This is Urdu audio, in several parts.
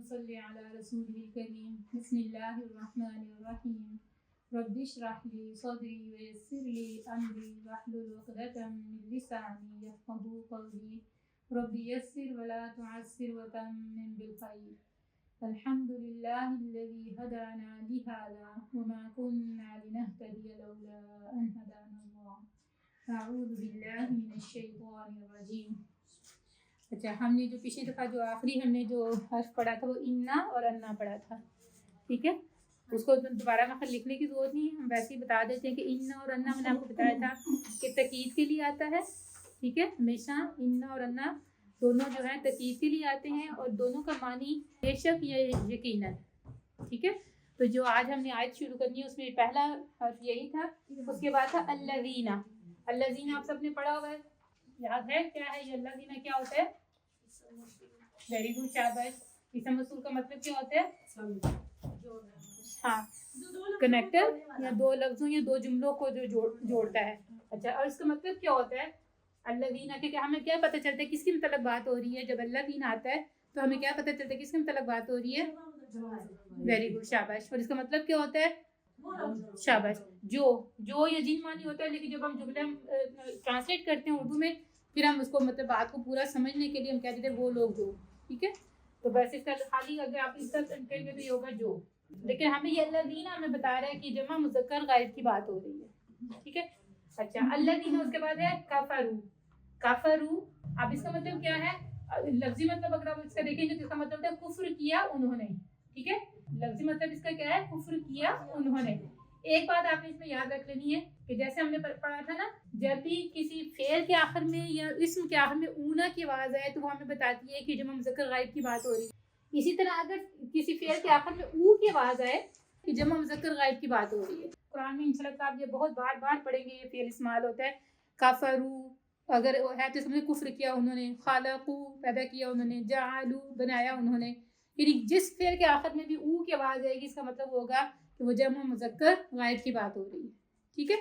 صل علی رسول الکریم بسم اللہ الرحمن الرحیم رب اشرح لی صدری ویسر لی امری واحلل عقدۃ من لسانی یفقهوا قولی رب یسر ولا تعسر وتمم بالخیر الحمد للہ الذی هدانا لهذا وما كنا لنهتدی لولا ان هدانا اللہ اعوذ باللہ من الشیطان الرجیم۔ اچھا، ہم نے جو پچھلی دفعہ جو آخری ہم نے جو حرف پڑھا تھا وہ انا اور انا پڑھا تھا، ٹھیک ہے؟ اس کو دوبارہ مخرج لکھنے کی ضرورت نہیں ہے، ہم ویسے ہی بتا دیتے ہیں کہ انا اور انا میں نے آپ کو بتایا تھا کہ تاکید کے لیے آتا ہے، ٹھیک ہے؟ ہمیشہ انا اور انا دونوں جو ہیں تاکید کے لیے آتے ہیں اور دونوں کا معنی بے شک یا یقیناً، ٹھیک ہے؟ تو جو آج ہم نے آیت شروع کرنی ہے اس میں پہلا حرف یہی تھا، اس کے بعد تھا الذین۔ الذین آپ سب نے پڑھا ہوا ہے، یاد ہے کیا ہے یہ الذین کیا ہوتا ہے؟ ویری گڈ، شاباش۔ اسم موصول کا مطلب کیا ہوتا ہے؟ ہاں، کنیکٹر یا دو لفظوں یا دو جملوں کو جو جوڑتا ہے۔ اچھا، اور اس کا مطلب کیا ہوتا ہے الذین کہ ہمیں کیا پتہ چلتا ہے کس کے متعلق بات ہو رہی ہے؟ جب الذین آتا ہے تو ہمیں کیا پتہ چلتا ہے کس کے متعلق بات ہو رہی ہے؟ ویری گڈ، شاباش۔ اور اس کا مطلب کیا ہوتا ہے؟ شاباش۔ جو یا جن معنی ہوتا ہے، لیکن جب ہم جملہ ٹرانسلیٹ کرتے ہیں اردو میں پھر ہم اس کو مطلب بات کو پورا سمجھنے کے لیے ہم کہتے ہیں وہ لوگ جو، ٹھیک ہے؟ تو بس اس کا خالی اگر آپ اس طرح کریں گے تو یہ ہوگا جو، لیکن ہمیں یہ الذین ہمیں بتا رہا ہے کہ جمع مذکر غائب کی بات ہو رہی ہے، ٹھیک ہے؟ اچھا، الذین اس کے بعد ہے کفروا۔ کفروا، اب اس کا مطلب کیا ہے؟ لفظی مطلب اگر آپ اس کا دیکھیں گے تو اس کا مطلب ہے کفر کیا انہوں نے، ٹھیک ہے؟ لفظی مطلب اس کا کیا ہے؟ کفر کیا انہوں نے۔ ایک بات آپ نے اس میں یاد رکھ لینی ہے کہ جیسے ہم نے پڑھا تھا نا، جب بھی کسی فعل کے آخر میں یا اسم کے آخر میں اونا کی آواز آئے تو وہ ہمیں بتاتی ہے کہ جمع مذکر غائب کی بات ہو رہی ہے۔ اسی طرح اگر کسی فعل کے آخر میں او کی آواز آئے کہ جمع مذکر غائب کی بات ہو رہی ہے۔ قرآن میں انشاءاللہ آپ یہ بہت بار بار پڑھیں گے، یہ فعل استعمال ہوتا ہے۔ کفروا اگر ہے تو اس میں کفر کیا انہوں نے، خلقوا پیدا کیا انہوں نے، جعلوا بنایا انہوں نے، یعنی جس فعل کے آخر میں بھی او کی آواز آئے گی اس کا مطلب ہوگا کہ وہ جمع مذکر غائب کی بات ہو رہی ہے، ٹھیک ہے؟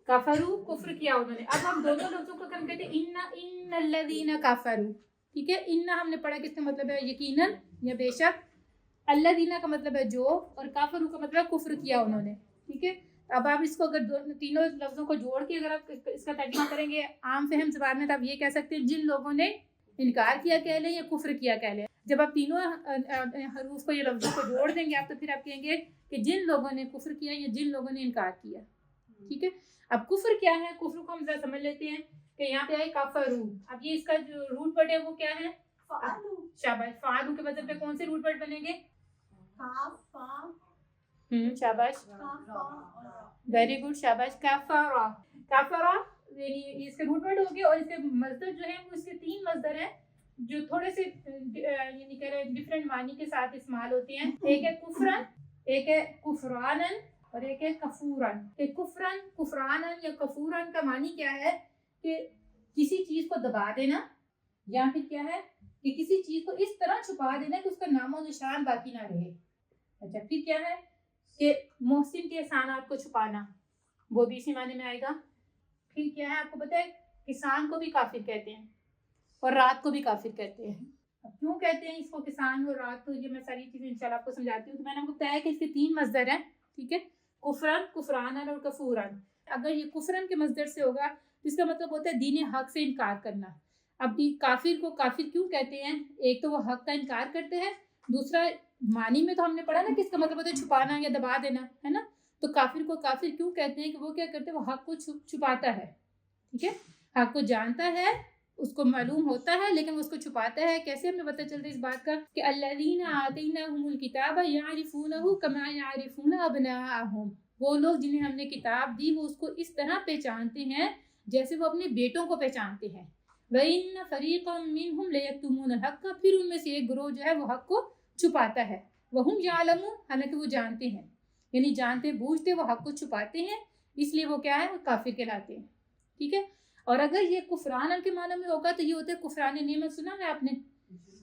کفروا کفر کیا انہوں نے۔ اب ہم دونوں لفظوں کو ہم کہتے ہیں ان الذین کفروا، ٹھیک ہے؟ ان ہم نے پڑھا کس کا مطلب ہے؟ یقیناً یا بے شک۔ الذین کا مطلب ہے جو، اور کفروا کا مطلب کفر کیا انہوں نے، ٹھیک ہے؟ اب آپ اس کو اگر تینوں لفظوں کو جوڑ کے اگر آپ اس کا ترجمہ کریں گے عام فہم زبان میں تو آپ یہ کہہ سکتے ہیں جن لوگوں نے انکار کیا کہہ لیں یا کفر کیا کہہ لیں۔ جب آپ تینوں حروف کو یا لفظوں کو جوڑ دیں گے آپ تو پھر آپ کہیں گے کہ جن لوگوں نے کفر کیا یا جن لوگوں نے انکار کیا، ٹھیک ہے؟ اب کفر کیا ہے؟ کفر کو ہم ذرا سمجھ لیتے ہیں کہ یہاں پہ آئے کفروا۔ اب یہ اس کا جو روٹ ورڈ ہے وہ کیا ہے؟ شاباش۔ فعلوا کے وزن پہ کون سے روٹ ورڈ بنیں گے؟ شاباش، ویری گڈ، شاباش۔ کفرا، کفرا یعنی اس کے روٹ ورڈ ہو گئے، اور اس کے مصدر جو ہیں وہ اس کے تین مصدر ہیں جو تھوڑے سے یعنی کہ ڈفرینٹ معنی کے ساتھ استعمال ہوتے ہیں۔ ایک ہے کفرن، ایک ہے کفرانن، اور ایک ہے کفورن۔ کفرن، کفرانن یا کفورن کا معنی کیا ہے؟ کہ کسی چیز کو دبا دینا، یا پھر کیا ہے کہ کسی چیز کو اس طرح چھپا دینا کہ اس کا نام و نشان باقی نہ رہے۔ اچھا، پھر کیا ہے کہ محسن کے احسانات کو چھپانا، وہ بھی اسی معنی میں آئے گا۔ پھر کیا ہے آپ کو پتہ ہے کسان کو بھی کافر کہتے ہیں اور رات کو بھی کافر کہتے ہیں۔ اب کیوں کہتے ہیں اس کو کسان اور رات کو؟ یہ میں ساری چیزیں انشاءاللہ آپ کو سمجھاتی ہوں۔ تو میں نے آپ کو بتایا کہ اس کے تین مصدر ہیں، ٹھیک ہے؟ کفرن، کفرانن اور کفورن۔ اگر یہ کفرن کے مصدر سے ہوگا تو اس کا مطلب ہوتا ہے دین حق سے انکار کرنا۔ اب کافر کو کافر کیوں کہتے ہیں؟ ایک تو وہ حق کا انکار کرتے ہیں، دوسرا معنی میں تو ہم نے پڑھا نا کہ اس کا مطلب ہوتا ہے چھپانا یا دبا دینا، ہے نا؟ تو کافر کو کافر کیوں کہتے ہیں کہ وہ کیا کرتے ہیں؟ وہ حق کو چھپاتا ہے، ٹھیک ہے؟ حق کو جانتا ہے، اس کو معلوم ہوتا ہے، لیکن وہ اس کو چھپاتا ہے۔ کیسے ہمیں پتہ چلتا ہے اس بات کا؟ کہ الذین آتیناہم الکتاب یعرفونہ کما یعرفون ابناءہم، وہ لوگ جنہیں ہم نے کتاب دی وہ اس کو اس طرح پہچانتے ہیں جیسے وہ اپنے بیٹوں کو پہچانتے ہیں۔ وَإِنَّ فَرِيقًا مِّنْهُمْ لَيَكْتُمُونَ الْحَقَّ، پھر ان میں سے ایک گروہ جو ہے وہ حق کو چھپاتا ہے۔ وَهُمْ يَعْلَمُونَ، حالانکہ وہ جانتے ہیں، یعنی جانتے بوجھتے وہ حق کو چھپاتے ہیں، اس لیے وہ کیا ہے؟ وہ کافر کہلاتے ہیں، ٹھیک ہے؟ اور اگر یہ کفران کے معنی میں ہوگا تو یہ ہوتا ہے کفران نعمت۔ سنا ہے آپ نے؟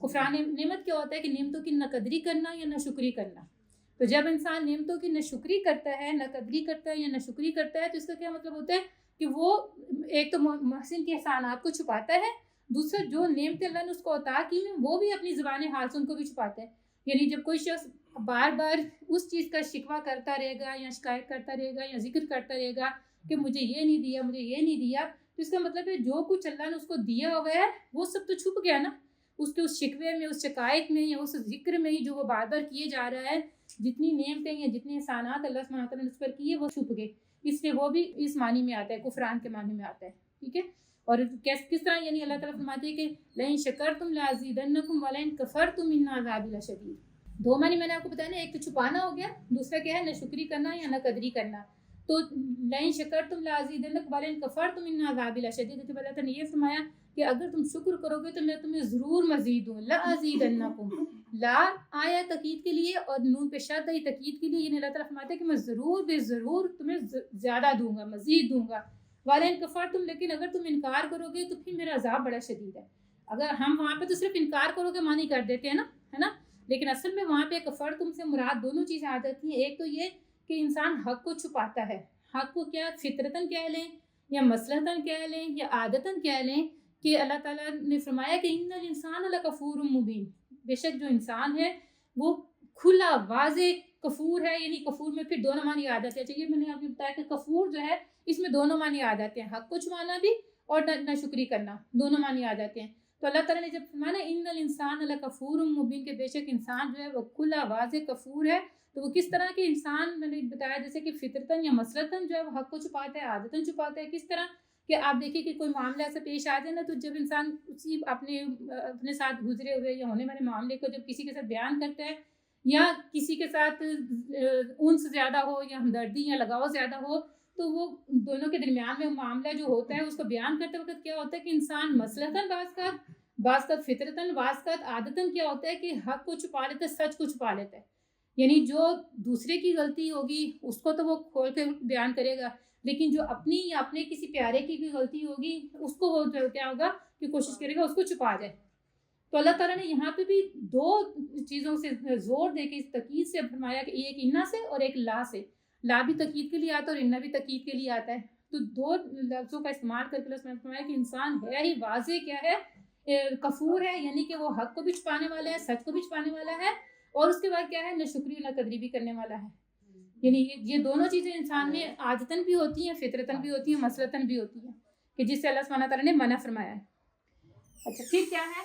کفران نعمت کیا ہوتا ہے؟ کہ نعمتوں کی نہ قدری کرنا یا نہ شکری کرنا۔ تو جب انسان نعمتوں کی نہ شکری کرتا ہے، نہ قدری کرتا ہے یا نہ شکری کرتا ہے تو اس کا کیا مطلب ہوتا ہے؟ کہ وہ ایک تو محسن کے احسانات کو چھپاتا ہے، دوسرا جو نعمت اللہ نے اس کو عطا کی ہیں وہ بھی اپنی زبان حال سے ان کو بھی چھپاتا ہے. یعنی جب کوئی شخص بار بار اس چیز کا شکوہ کرتا رہے گا یا شکایت کرتا رہے گا یا ذکر کرتا رہے گا کہ مجھے یہ نہیں دیا, مجھے یہ نہیں دیا, تو اس کا مطلب ہے جو کچھ اللہ نے اس کو دیا ہوا ہے وہ سب تو چھپ گیا نا. اس کے اس شکوے میں, اس شکایت میں یا اس ذکر میں جو وہ بار بار کیے جا رہا ہے, جتنی نعمتیں یا جتنے احسانات اللہ سبحانہ وتعالیٰ نے اس پر کیے وہ چھپ گئے. اس لیے وہ بھی اس معنی میں آتا ہے, کفران کے معنی میں آتا ہے. ٹھیک ہے. اور کس طرح یعنی اللہ تعالیٰ فرماتے ہیں کہ لئن شکرتم لازیدنکم ولئن کفرتم ان عذابی لشدید. دو معنی میں نے آپ کو بتایا نا, ایک تو چھپانا ہو گیا, دوسرا کیا ہے نہ شکری کرنا یا نہ قدری کرنا. تو لئن شکرتم لازیدنکم ولئن کفرتم ان عذابی لشدید, تو اللہ تعالیٰ نے یہ فرمایا کہ اگر تم شکر کرو گے تو میں تمہیں ضرور مزید دوں. لازیدنکم, لا آیا تاکید کے لیے اور نون پہ شد آئی تاکید کے لیے. یعنی اللہ تعالیٰ فرماتے ہیں کہ میں ضرور بے ضرور تمہیں زیادہ دوں گا, مزید دوں گا. وَلَئِن كَفَرْتُمْ, لیکن اگر تم انکار کرو گے تو پھر میرا عذاب بڑا شدید ہے. اگر ہم وہاں پہ تو صرف انکار کرو گے معنی کر دیتے ہیں نا, ہے نا, لیکن اصل میں وہاں پہ کفرتم سے مراد دونوں چیزیں آ جاتی ہیں. ایک تو یہ کہ انسان حق کو چھپاتا ہے, حق کو کیا فطرتاً کہہ لیں یا مصلحتاً کہہ لیں یا عادتاً کہہ لیں, کہ اللہ تعالیٰ نے فرمایا کہ ان الانسان لکفور مبین, بے شک جو انسان ہے وہ کھلا واضح کفور ہے. یعنی کفور میں پھر دونوں معنی آ جاتے ہیں. چلیے میں نے آپ کو بتایا کہ کفور جو ہے اس میں دونوں معنی آ جاتے ہیں, حق کو چھپانا بھی اور نہ شکری کرنا, دونوں معنی آ جاتے ہیں. تو اللہ تعالیٰ نے جب فرمایا ان الانسان لکفور مبین, کہ بے شک انسان جو ہے وہ کھلا واضح کفور ہے, تو وہ کس طرح کے انسان میں نے بتایا جیسے کہ فطرتاً یا مصلحتاً جو ہے وہ حق کو چھپاتا ہے, عادتاً چھپاتا ہے. کس طرح کہ آپ دیکھیں کہ کوئی معاملہ ایسا پیش آ جائے نا, تو جب انسان اسی اپنے ساتھ گزرے ہوئے یا ہونے والے معاملے کو جب کسی کے ساتھ بیان کرتا ہے یا کسی کے ساتھ انس زیادہ ہو یا ہمدردی یا لگاؤ زیادہ ہو, تو وہ دونوں کے درمیان میں معاملہ جو ہوتا ہے اس کو بیان کرتے وقت کیا ہوتا ہے کہ انسان مصلحتاً بعض کا فطرتاً بعض کا عادتاً کیا ہوتا ہے کہ حق کو چھپا لیتا ہے, سچ کو چھپا لیتا ہے. یعنی جو دوسرے کی غلطی ہوگی اس کو تو وہ کھول کے بیان کرے گا, لیکن جو اپنی یا اپنے کسی پیارے کی بھی غلطی ہوگی اس کو وہ کیا ہوگا کہ کوشش کرے گا اس کو چھپا جائے. تو اللہ تعالیٰ نے یہاں پہ بھی دو چیزوں سے زور دے کے اس تقید سے فرمایا کہ ایک انا سے اور ایک لا سے. لا بھی تقید کے لیے آتا ہے اور انا بھی تقید کے لیے آتا ہے. تو دو لفظوں کا استعمال کر کے اس میں فرمایا کہ انسان ہے ہی واضح کیا ہے, کفور ہے, یعنی کہ وہ حق کو بھی چھپانے والا ہے, سچ کو بھی چھپانے والا ہے, اور اس کے بعد کیا ہے نہ شکری نہ قدری بھی کرنے والا ہے. یعنی یہ دونوں چیزیں انسان میں عادتاً بھی ہوتی ہیں, فطرتاً بھی ہوتی ہیں, مصلحتاً بھی ہوتی ہیں, کہ جس سے اللہ سبحانہ تعالیٰ نے منع فرمایا ہے. اچھا پھر کیا ہے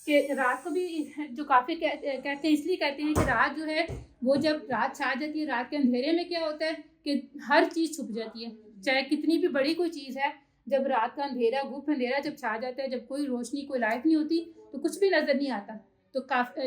کہ رات کو بھی جو کافی کہتے ہیں, اس لیے کہتے ہیں کہ رات جو ہے وہ جب رات چھا جاتی ہے, رات کے اندھیرے میں کیا ہوتا ہے کہ ہر چیز چھپ جاتی ہے, چاہے کتنی بھی بڑی کوئی چیز ہے. جب رات کا اندھیرا گھپ اندھیرا جب چھا جاتا ہے, جب کوئی روشنی کوئی لائٹ نہیں ہوتی تو کچھ بھی نظر نہیں آتا. تو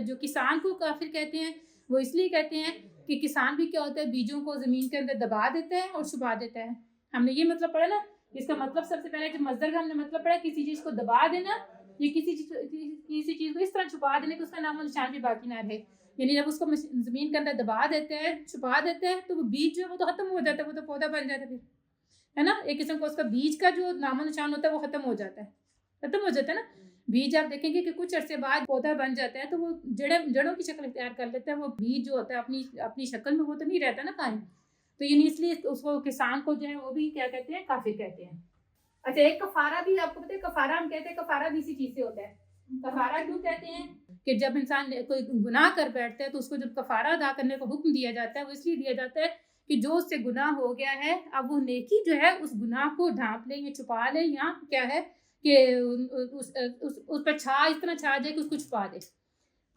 جو کسان کو کافر کہتے ہیں وہ اس لیے کہتے ہیں کہ کسان بھی کیا ہوتا ہے بیجوں کو زمین کے اندر دبا دیتا ہے اور چھپا دیتا ہے. ہم نے یہ مطلب پڑھا نا, اس کا مطلب سب سے پہلے جب مصدر کا ہم نے مطلب پڑھا کسی چیز کو دبا دینا یا کسی چیز کو اس طرح چھپا دینے کہ اس کا نام و نشان بھی باقی نہ رہے. یعنی جب اس کو زمین کے اندر دبا دیتے ہیں, چھپا دیتے ہیں, تو وہ بیج جو ہے وہ تو ختم ہو جاتا ہے, وہ تو پودا بن جاتا ہے, پھر ہے نا. ایک قسم کو اس کا بیج کا جو نام و نشان ہوتا ہے وہ ختم ہو جاتا ہے نا. بیج آپ دیکھیں گے کہ کچھ عرصے بعد پودا بن جاتا ہے تو وہ جڑوں کی شکل اختیار کر لیتا ہے. وہ بیج جو ہوتا ہے اپنی شکل میں وہ تو نہیں رہتا نا قائم. تو یعنی اس لیے اس کو کسان کو جو ہے وہ بھی کیا کہتے ہیں, کافر کہتے ہیں. اچھا ایک کفارہ بھی آپ کو پتہ ہے, کفارہ ہم کہتے ہیں کفارہ بھی اسی چیز سے ہوتا ہے. کفارہ کیوں کہتے ہیں کہ جب انسان کوئی گناہ کر بیٹھتا ہے تو اس کو جب کفارہ ادا کرنے کو حکم دیا جاتا ہے وہ اس لیے دیا جاتا ہے کہ جو اس سے گناہ ہو گیا ہے اب وہ نیکی جو ہے اس گناہ کو ڈھانپ لے یا چھپا لے, یا کیا ہے کہ اس پر اس طرح چھا جائے کہ اس کو چھپا دے.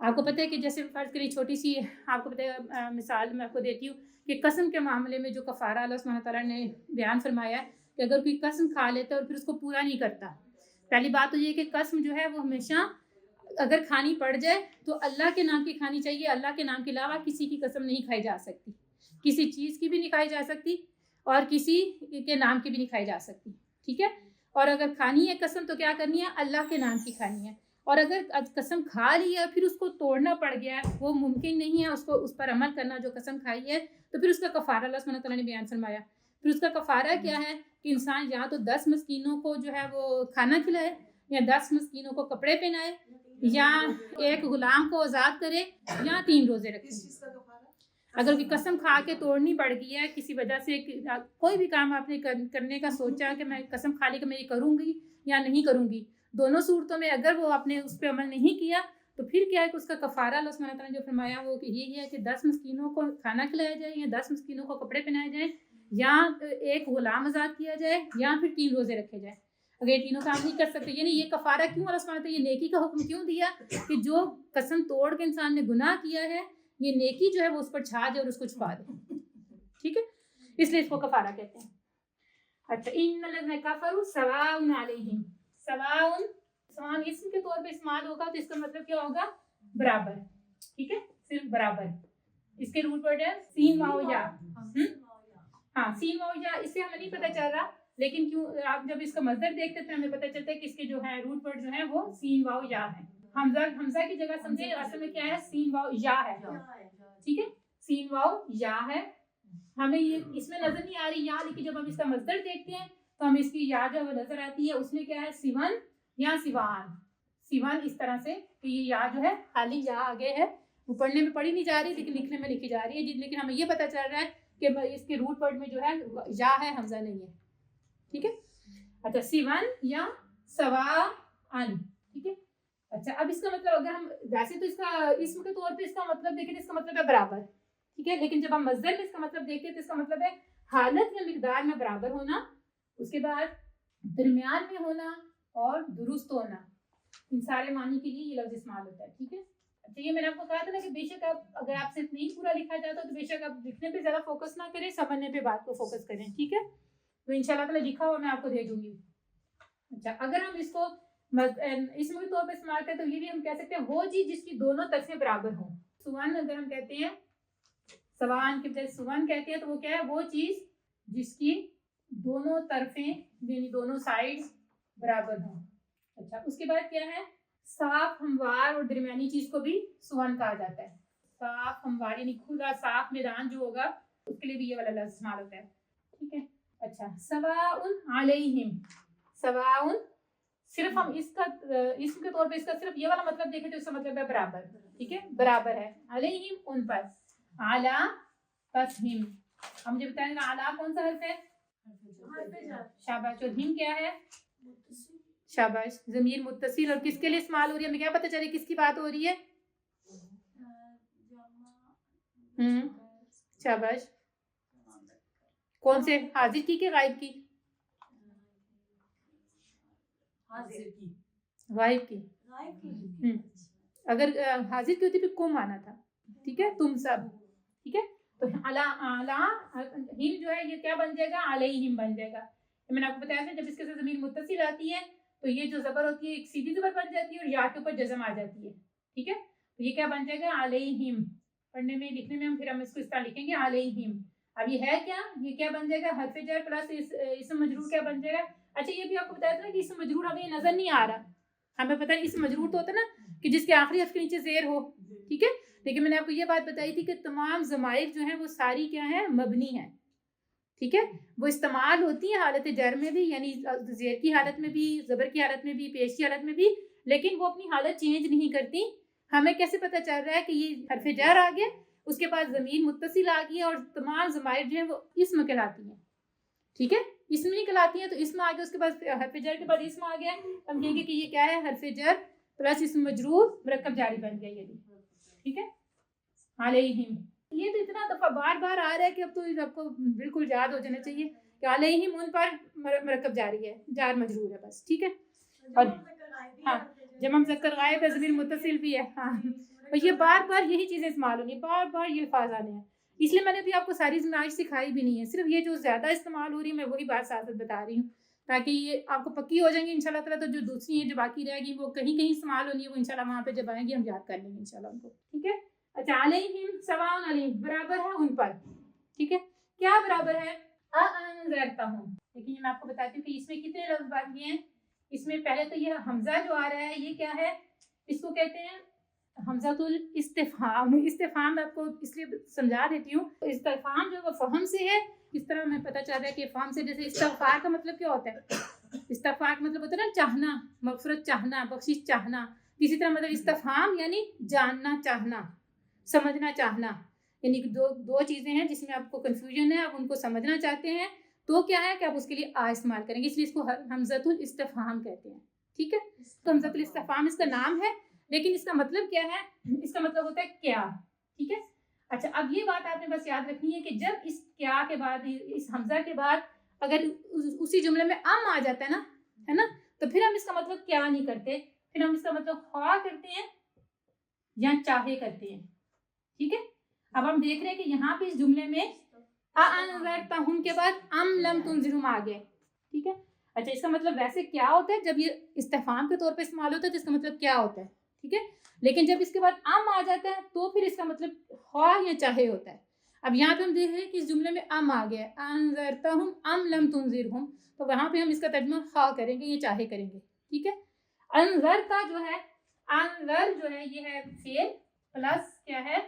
آپ کو پتہ ہے کہ جیسے فرض کریے چھوٹی سی آپ کو پتہ ہے مثال میں آپ کو دیتی ہوں کہ قسم کے معاملے میں جو کفارہ اللہ سبحانہ تعالیٰ نے بیان فرمایا ہے کہ اگر کوئی قسم کھا لیتا ہے اور پھر اس کو پورا نہیں کرتا, پہلی بات تو یہ کہ قسم جو ہے وہ ہمیشہ اگر کھانی پڑ جائے تو اللہ کے نام کی کھانی چاہیے. اللہ کے نام کے علاوہ کسی کی قسم نہیں کھائی جا سکتی, کسی چیز کی بھی نہیں کھائی جا سکتی اور کسی کے نام کی بھی نہیں کھائی جا سکتی. ٹھیک ہے. اور اگر کھانی ہے قسم تو کیا کرنی ہے, اللہ کے نام کی کھانی ہے. اور اگر قسم کھا لی ہے پھر اس کو توڑنا پڑ گیا ہے, وہ ممکن نہیں ہے اس پر عمل کرنا جو قسم کھائی ہے, تو پھر اس کا کفارہ اللہ سبحانہ تعالیٰ نے بیان فرمایا. پھر اس کا کفارہ کیا ہے کہ انسان یا تو 10 مسکینوں کو جو ہے وہ کھانا کھلائے, یا 10 مسکینوں کو کپڑے پہنائے, یا ایک غلام کو آزاد کرے, یا 3 روزے رکھے. اگر کوئی قسم کھا کے توڑنی پڑ گئی ہے کسی وجہ سے, کوئی بھی کام آپ نے کرنے کا سوچا کہ میں قسم کھا لی کہ میں یہ کروں گی یا نہیں کروں گی, دونوں صورتوں میں اگر وہ آپ نے اس پہ عمل نہیں کیا تو پھر کیا ہے کہ اس کا کفارہ اللہ سبحانہ تعالیٰ نے جو فرمایا وہ کہ یہ ہے کہ 10 مسکینوں کو کھانا کھلایا جائے یا 10 مسکینوں کو کپڑے پہنائے جائیں یا ایک غلام آزاد کیا جائے یا پھر 3 روزے رکھے جائیں. اگر یہ تینوں کام نہیں کر سکتے یعنی یہ کفارہ کیوں اللہ سبحانہ تعالیٰ یہ نیکی کا حکم کیوں دیا کہ جو قسم توڑ کے انسان نے گناہ کیا ہے یہ نیکی جو ہے وہ اس پر چھا جائے اور اس کو چھپا دے. ٹھیک ہے, اس لیے اس کو کفارہ کہتے ہیں. اچھا, ان الذین کفروا سواء علیہم, سواء اسم کے طور پہ استعمال ہوگا تو اس کا مطلب کیا ہوگا؟ برابر. ٹھیک ہے, صرف برابر. اس کے روٹ ورڈ ہے سین واو یا. ہاں, سین واو یا اس سے ہمیں نہیں پتہ چل رہا, لیکن کیوں آپ جب اس کا مصدر دیکھتے ہیں تو ہمیں پتہ چلتا ہے کہ اس کے جو ہے روٹ ورڈ جو ہے وہ سین واو یا ہے. حمزہ کی جگہ سمجھے اصل میں کیا ہے, سین واو یا ہے. ٹھیک ہے, سین واو یا ہے. ہمیں یہ اس میں نظر نہیں آ رہی یا, لیکن جب ہم اس کا مصدر دیکھتے ہیں تو ہمیں اس کی یا جو ہے نظر آتی ہے. اس میں کیا ہے سیون یا سیوان. سیون اس طرح سے کہ یہ یا جو ہے خالی یا آگے ہے, وہ پڑھنے میں پڑھی نہیں جا رہی لیکن لکھنے میں لکھی جا رہی ہے. لیکن ہمیں یہ پتہ چل رہا ہے کہ اس کے روٹ ورڈ میں جو ہے یا ہے, حمزہ نہیں ہے. ٹھیک ہے. اچھا, سیون یا سواء. ٹھیک ہے. اچھا, اب اس کا مطلب اگر ہم ویسے تو اس کا اسم کے طور پہ اس کا مطلب دیکھیں اس کا مطلب ہے برابر. ٹھیک ہے, لیکن جب ہم مصدر میں اس کا مطلب دیکھتے ہیں تو اس کا مطلب ہے حالت یا مقدار میں برابر ہونا, اس کے بعد درمیان میں ہونا اور درست ہونا. ان سارے معنی کے لیے یہ لفظ استعمال ہوتا ہے. ٹھیک ہے. اچھا, یہ میں نے آپ کو کہا تھا نا کہ بے شک آپ اگر آپ صرف نہیں پورا لکھا جاتا تو بے شک آپ لکھنے پہ زیادہ فوکس نہ کریں, سمجھنے پہ بات کو فوکس کریں. ٹھیک ہے, تو انشاءاللہ تعالیٰ لکھا ہوا میں آپ کو دے دوں گی. اچھا, اگر ہم اس کو اسم کے طور پہ استعمال کریں تو یہ بھی ہم کہہ سکتے ہیں وہ چیز جس کی دونوں طرفیں برابر ہوں. سوان اگر ہم کہتے ہیں, سوان کے بجائے سوان کہتے ہیں تو وہ کیا ہے, وہ چیز جس کی دونوں طرفیں یعنی دونوں سائڈ برابر ہوں. اچھا, اس کے بعد کیا ہے, صاف ہموار اور درمیانی چیز کو بھی سوان کہا جاتا ہے. صاف ہموار یعنی کھلا صاف میدان جو ہوگا اس کے لیے بھی یہ والا لفظ استعمال ہوتا ہے. ٹھیک ہے. اچھا, سواء علیہم, سواء صرف ہم اس کا اسم کے طور پہ اس کا صرف یہ والا مطلب دیکھیں تو اس کا مطلب ہے برابر. ٹھیک ہے, برابر ہے. علیہم ان پر, اعلیٰ پس ہم. ہم مجھے بتائیں گا اعلیٰ کون سا حرف ہے؟ شاباش. اور ہم کیا ہے؟ شاباش, ضمیر متصل. اور کس کے لیے استعمال ہو رہی ہے, ہمیں کیا پتہ چلے کس کی بات ہو رہی ہے؟ شاباش. کون سے, حاضر کی کہ غائب کی؟ غائب کی. اگر حاضر کی ہوتی پھر کم آنا تھا. ٹھیک ہے, تم سب. ٹھیک ہے, تو اعلیٰ ہم جو ہے یہ کیا بن جائے گا, علیہم بن جائے گا. میں نے آپ کو بتایا تھا جب اس کے ساتھ ضمیر متصل آتی ہے تو یہ جو زبر ہوتی ہے ایک سیدھی زبر بن جاتی ہے اور یا کے اوپر جزم آ جاتی ہے. ٹھیک ہے, تو یہ کیا بن جائے گا, علیہم. پڑھنے میں لکھنے میں ہم اس کو اس طرح لکھیں گے علیہم. اب یہ ہے کیا, یہ کیا بن جائے گا, حرف جر پلس اسم مجرور کیا بن جائے گا. اچھا, یہ بھی آپ کو بتایا تھا کہ اسم مجرور ہمیں نظر نہیں آ رہا. ہمیں پتہ نہیں اسم مجرور تو ہوتا نا کہ جس کے آخری حرف کے نیچے زیر ہو. ٹھیک ہے, لیکن میں نے آپ کو یہ بات بتائی تھی کہ تمام ضمائر جو ہیں وہ ساری کیا ہیں, مبنی ہیں. ٹھیک ہے, وہ استعمال ہوتی ہیں حالت جر میں بھی یعنی زیر کی حالت میں بھی, زبر کی حالت میں بھی, پیش کی حالت میں بھی, لیکن وہ اپنی حالت چینج نہیں کرتی. ہمیں کیسے پتہ چل رہا ہے کہ یہ حرف جر آ گیا, اس کے بعد ضمیر متصل آ گئی اور تمام ضمائر جو ہیں وہ اسم کہلاتی ہیں. ٹھیک ہے, اسم نہیں کہلاتی ہیں تو اسم آ گیا, اس کے بعد حرف جر کے بعد اسم آ گیا, ہم کہیں گے کہ یہ کیا ہے, حرف جر پلس اسم مجرور مرکب جاری بن گیا یہ بھی. ٹھیک ہے, علیہم. یہ تو اتنا دفعہ بار بار آ رہا ہے کہ اب تو آپ کو بالکل یاد ہو جانا چاہیے کہ علیہم ان پر مرکب جاری ہے, جار مجرور ہے بس. ٹھیک ہے, اور ہاں جمع مذکر غائب ہے, ضمیر متصل بھی ہے. ہاں, اور یہ بار بار یہی چیزیں استعمال ہونی, بار بار یہ الفاظ آنے ہیں. اس لیے میں نے ابھی آپ کو ساری ضمائر سکھائی بھی نہیں ہے, صرف یہ جو زیادہ استعمال ہو رہی ہے میں وہی بات ساتھ بتا رہی ہوں تاکہ یہ آپ کو پکی ہو جائیں گی انشاءاللہ تعالیٰ. تو جو دوسری ہیں جو باقی رہ گی وہ کہیں کہیں استعمال ہونی ہے, وہ انشاءاللہ وہاں پہ جب آئیں گی ہم یاد کر لیں گے انشاءاللہ ان کو. ٹھیک ہے. اچھا, علیہم سواء علیہم برابر ہے ان پر. ٹھیک ہے, کیا برابر ہے, انذرتہم. لیکن میں آپ کو بتاتی ہوں کہ اس میں کتنے لفظ باقی ہیں. اس میں پہلے تو یہ حمزہ جو آ رہا ہے یہ کیا ہے, اس کو کہتے ہیں حمزۃ الاستفہام. استفہام میں آپ کو اس لیے سمجھا دیتی ہوں, استفہام جو وہ فہم سے ہے. اس طرح ہمیں پتہ چل رہا ہے کہ فہم سے, جیسے استغفار کا مطلب کیا ہوتا ہے, استغفار کا مطلب ہوتا ہے نا چاہنا, مغفرت چاہنا, بخشش چاہنا. اسی طرح مطلب استفہام یعنی جاننا چاہنا, سمجھنا چاہنا. یعنی دو چیزیں ہیں جس میں آپ کو کنفیوژن ہے, آپ ان کو سمجھنا چاہتے ہیں تو کیا ہے کہ آپ اس کے لیے استعمال کریں گے, اس لیے اس کو حمزۃ الاستفہام کہتے ہیں. ٹھیک ہے. تو حمزۃ الاستفہام اس کا نام ہے, لیکن اس کا مطلب کیا ہے؟ اس کا مطلب ہوتا ہے کیا. ٹھیک ہے. اچھا, اب یہ بات آپ نے بس یاد رکھنی ہے کہ جب اس کیا کے بعد, اس حمزہ کے بعد اگر اسی جملے میں ام آ جاتا ہے نا, تو پھر ہم اس کا مطلب کیا نہیں کرتے, پھر ہم اس کا مطلب خواہ کرتے ہیں یا چاہے کرتے ہیں. ٹھیک ہے. اب ہم دیکھ رہے ہیں کہ یہاں پہ اس جملے میں انذرتہم کے بعد ام لم تنذرہم آ گئے. ٹھیک ہے. اچھا, اس کا مطلب ویسے کیا ہوتا ہے جب یہ استفہام کے طور پہ استعمال ہوتا ہے تو اس کا مطلب کیا ہوتا ہے. ٹھیک ہے. لیکن جب اس کے بعد ام آ جاتا ہے تو پھر اس کا مطلب خواہ یا چاہے ہوتا ہے. اب یہاں پہ ہم دیکھ رہے ہیں کہ اس جملے میں ام آ گیا, انذرتہم ام لم تنذرہم, تو وہاں پہ ہم اس کا ترجمہ خواہ کریں گے یا چاہے کریں گے. ٹھیک ہے. انذر کا جو ہے, انذر جو ہے یہ ہے فعل پلس کیا ہے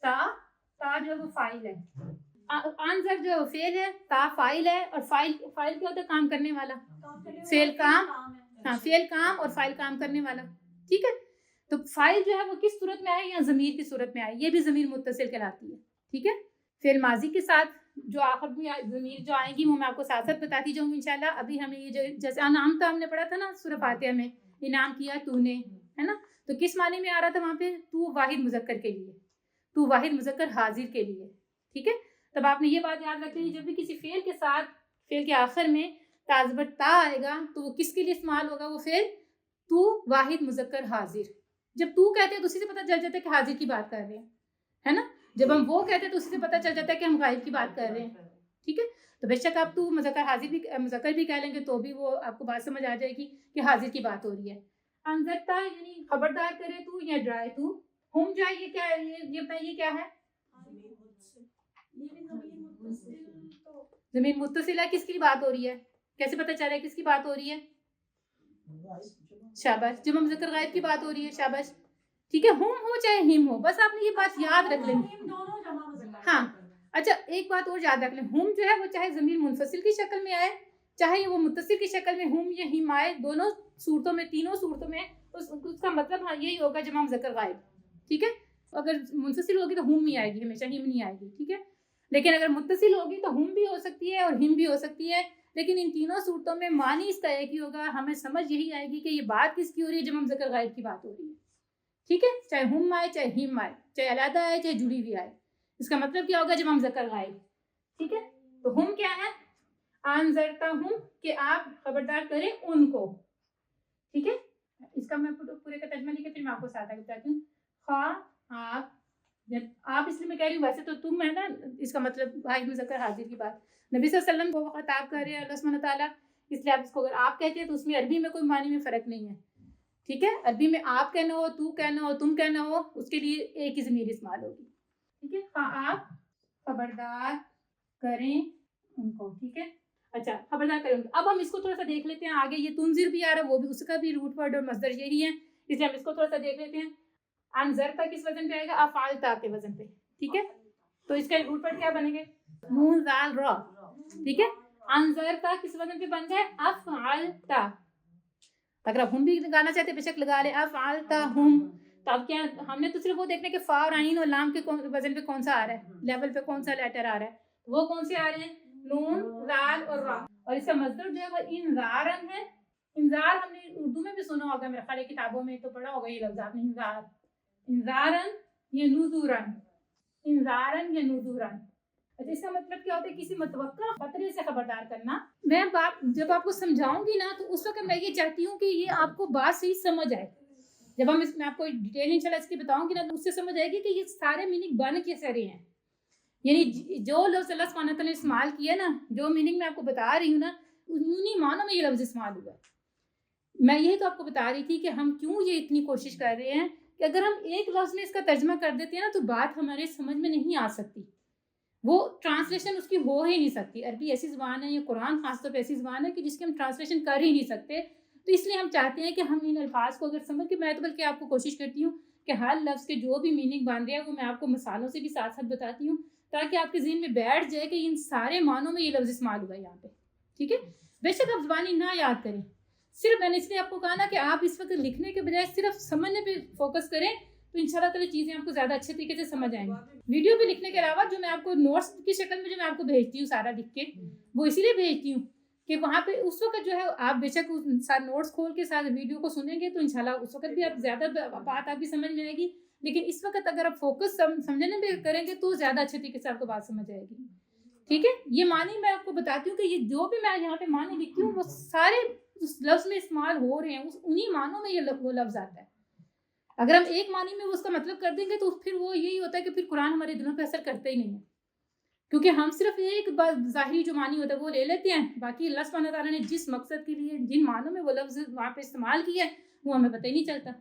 تا, تا جو ہے وہ فاعل ہے. انذر جو فعل ہے, تا فاعل ہے, اور فاعل کیا ہوتا ہے؟ کام کرنے والا. فعل کام, ہاں فعل کام اور فاعل کام کرنے والا. ٹھیک ہے. تو فاعل جو ہے وہ کس صورت میں آئے؟ یا ضمیر کی صورت میں آئے, یہ بھی ضمیر متصل کہلاتی ہے. ٹھیک ہے. فعل ماضی کے ساتھ جو آخر میں ضمیر جو آئیں گی وہ میں آپ کو ساتھ ساتھ بتاتی جاؤں گی انشاءاللہ. ابھی ہمیں یہ جو جیسے انعام تو ہم نے پڑھا تھا نا سورہ فاتحہ میں, انعام کیا تو نے, ہے نا, تو کس معنی میں آ رہا تھا وہاں پہ؟ تو واحد مذکر کے لیے, تو واحد مذکر حاضر کے لیے. ٹھیک ہے. تب آپ نے یہ بات یاد رکھنی ہے, جب بھی کسی فعل کے ساتھ فعل کے آخر میں تازبر تا آئے گا تو وہ کس کے لیے استعمال ہوگا؟ وہ فعل تو واحد مذکر حاضر. جب تو کہتے ہیں تو اسی سے پتہ چل جاتا ہے کہ حاضر کی بات کر رہے ہیں, ہے نا. جب ہم وہ کہتے ہیں تو اسی سے پتہ چل جاتا ہے کہ ہم غائب کی بات کر رہے ہیں. ٹھیک ہے. تو بے شک آپ تو مذکر حاضر بھی مذکر بھی کہہ لیں گے تو بھی وہ آپ کو بات سمجھ آ جائے گی کہ حاضر کی بات ہو رہی ہے. انذرتا یعنی خبردار کرے تو یا ڈرائے تو. ہم جائے یہ کیا ہے؟ یہ بتائیے کیا ہے؟ ضمیر متصل ہے. کس کی بات ہو رہی ہے؟ کیسے پتہ چل رہا ہے کس کی بات ہو رہی ہے؟ شاباش, جمع مذکر غائب کی بات ہو رہی ہے. شاباش. ٹھیک ہے. ہم ہو چاہے ہم ہو, بس آپ نے یہ بات یاد رکھ لینی. ہاں. اچھا, ایک بات اور یاد رکھ لیں, ہم جو ہے وہ چاہے ضمیر منفصل کی شکل میں آئے, چاہے وہ متصل کی شکل میں ہم یا ہم آئے, دونوں صورتوں میں, تینوں صورتوں میں اس کا مطلب ہاں یہی ہوگا جمع مذکر غائب. ٹھیک ہے. اگر منفصل ہوگی تو ہم ہی آئے گی ہمیشہ, ہم نہیں آئے گی. ٹھیک ہے. لیکن اگر متصل ہوگی تو ہم بھی ہو سکتی ہے اور ہم بھی ہو سکتی ہے, لیکن ان تینوں صورتوں میں معنی اس کا ایک ہی ہوگا. ہمیں سمجھ یہی آئے گی کہ یہ بات کس کی ہو رہی ہے؟ جمع مذکر غائب کی بات ہو رہی ہے. ٹھیک ہے. چاہے ہم آئے چاہے ہم آئے, چاہے علیحدہ آئے چاہے جڑی ہوئی آئے, اس کا مطلب کیا ہوگا؟ جمع مذکر غائب. ٹھیک ہے. تو ہم کیا ہے؟ انذرتہم, کہ آپ خبردار کریں ان کو. ٹھیک ہے. اس کا میں پورے کا ترجمہ لکھ کے پھر میں آپ کو ساتھ بتاتی ہوں. خواہ آپ اس لیے میں کہہ رہی ہوں, ویسے تو تم ہے نا, اس کا مطلب واحد مذکر حاضر کی بات. نبی صلی اللہ علیہ وسلم کو خطاب کر رہے ہیں اللہ سبحانہ تعالیٰ, اس لیے آپ اس کو اگر آپ کہتے ہیں تو اس میں عربی میں کوئی معنی میں فرق نہیں ہے. ٹھیک ہے. عربی میں آپ کہنا ہو, تو کہنا ہو, تم کہنا ہو, اس کے لیے ایک ہی ضمیر استعمال ہوگی. ٹھیک ہے. آپ خبردار کریں ان کو. ٹھیک ہے. اچھا, خبردار کریں ان کو. اب ہم اس کو تھوڑا سا دیکھ لیتے ہیں آگے. یہ تنذر بھی آ رہا ہے, وہ بھی اس کا بھی روٹ ورڈ اور مصدر یہی ہے, اس لیے ہم اس کو تھوڑا سا دیکھ لیتے ہیں. انذرتا کس وزن پہ آئے گا؟ افعلتا کے وزن پہ. ٹھیک ہے. تو اس کا روٹ ورڈ کیا بنے گے؟ نون زال را. ٹھیک ہے. انذرتا کس وزن پہ بن جائے؟ افعلتا. اگر آپ ہم بھی لگانا چاہتے بے شک لگا لیں, افعلتا ہم. تو اب کیا ہم نے تو صرف وہ دیکھنے کہ فا اور عین اور لام کے وزن پہ کون سا آ رہا ہے, لیول پہ کون سا لیٹر آ رہا ہے, وہ کون سے آ رہے ہیں؟ نون زال اور را. اور اس کا مصدر جو ہے وہ انذارن ہے. انذار ہم نے اردو میں بھی سنا ہوگا, میرے خیال کتابوں میں تو پڑھا ہوگا یہ لفظ آپ نے, انذار. انذارن یا نذورن, انذارن یا نذورن. اچھا, اس کا مطلب کیا ہوتا ہے؟ کسی متوقع خطرے سے خبردار کرنا. میں جب آپ کو سمجھاؤں گی نا تو اس وقت میں یہ چاہتی ہوں کہ یہ آپ کو بات صحیح سمجھ آئے. جب ہم میں آپ کو ڈیٹیل انشاءاللہ اس کی بتاؤں گی نا تو اس سے سمجھ آئے گی کہ یہ سارے میننگ بن کیسے رہے ہیں. یعنی جو لفظ اللہ سبحانہ تعالیٰ نے استعمال کیا نا, جو میننگ میں آپ کو بتا رہی ہوں نا, انہی معنوں میں یہ لفظ استعمال ہوا. میں یہی تو آپ کو بتا رہی تھی کہ ہم کیوں یہ اتنی کوشش کر رہے ہیں کہ اگر ہم ایک لفظ میں اس کا ترجمہ کر دیتے ہیں نا تو بات ہمارے سمجھ میں نہیں آ سکتی, وہ ٹرانسلیشن اس کی ہو ہی نہیں سکتی. عربی ایسی زبان ہے, یا قرآن خاص طور پہ ایسی زبان ہے کہ جس کی ہم ٹرانسلیشن کر ہی نہیں سکتے. تو اس لیے ہم چاہتے ہیں کہ ہم ان الفاظ کو اگر سمجھ کے, میں تو بلکہ آپ کو کوشش کرتی ہوں کہ ہر لفظ کے جو بھی میننگ بن رہے ہیں وہ میں آپ کو مثالوں سے بھی ساتھ ساتھ بتاتی ہوں, تاکہ آپ کے ذہن میں بیٹھ جائے کہ ان سارے معنوں میں یہ لفظ استعمال ہوا ہے یہاں پہ. ٹھیک ہے. بے شک آپ زبانی نہ یاد کریں, صرف میں نے اس لیے آپ کو کہا نا کہ آپ اس وقت لکھنے کے بجائے صرف سمجھنے پہ فوکس کریں, تو انشاءاللہ تعالی چیزیں آپ کو زیادہ اچھے طریقے سے سمجھ آئیں گی. ویڈیو پہ لکھنے کے علاوہ جو میں آپ کو نوٹس کی شکل میں جو میں آپ کو بھیجتی ہوں سارا لکھ کے, وہ اسی لیے بھیجتی ہوں کہ وہاں پہ اس وقت جو ہے آپ بے شک نوٹس کھول کے ساتھ ویڈیو کو سنیں گے تو انشاءاللہ اس وقت بھی آپ زیادہ بات آپ کی سمجھ میں آئے گی، لیکن اس وقت اگر آپ فوکس سمجھنے میں کریں گے تو زیادہ اچھے طریقے سے آپ کو بات سمجھ آئے گی. ٹھیک ہے، یہ معنی میں آپ کو بتاتی ہوں کہ یہ جو بھی میں یہاں پہ معنی لکھتی ہوں وہ سارے اس لفظ میں استعمال ہو رہے ہیں، انہی معنوں میں یہ وہ لفظ آتا ہے. اگر ہم ایک معنی میں اس کا مطلب کر دیں گے تو پھر وہ یہی ہوتا ہے کہ پھر قرآن ہمارے دلوں پہ اثر کرتا ہی نہیں ہے، کیونکہ ہم صرف ایک ظاہری جو معنی ہوتا ہے وہ لے لیتے ہیں، باقی اللہ سبحانہ تعالیٰ نے جس مقصد کے لیے جن معنوں میں وہ لفظ وہاں پہ استعمال کیا ہے وہ ہمیں پتہ ہی نہیں چلتا.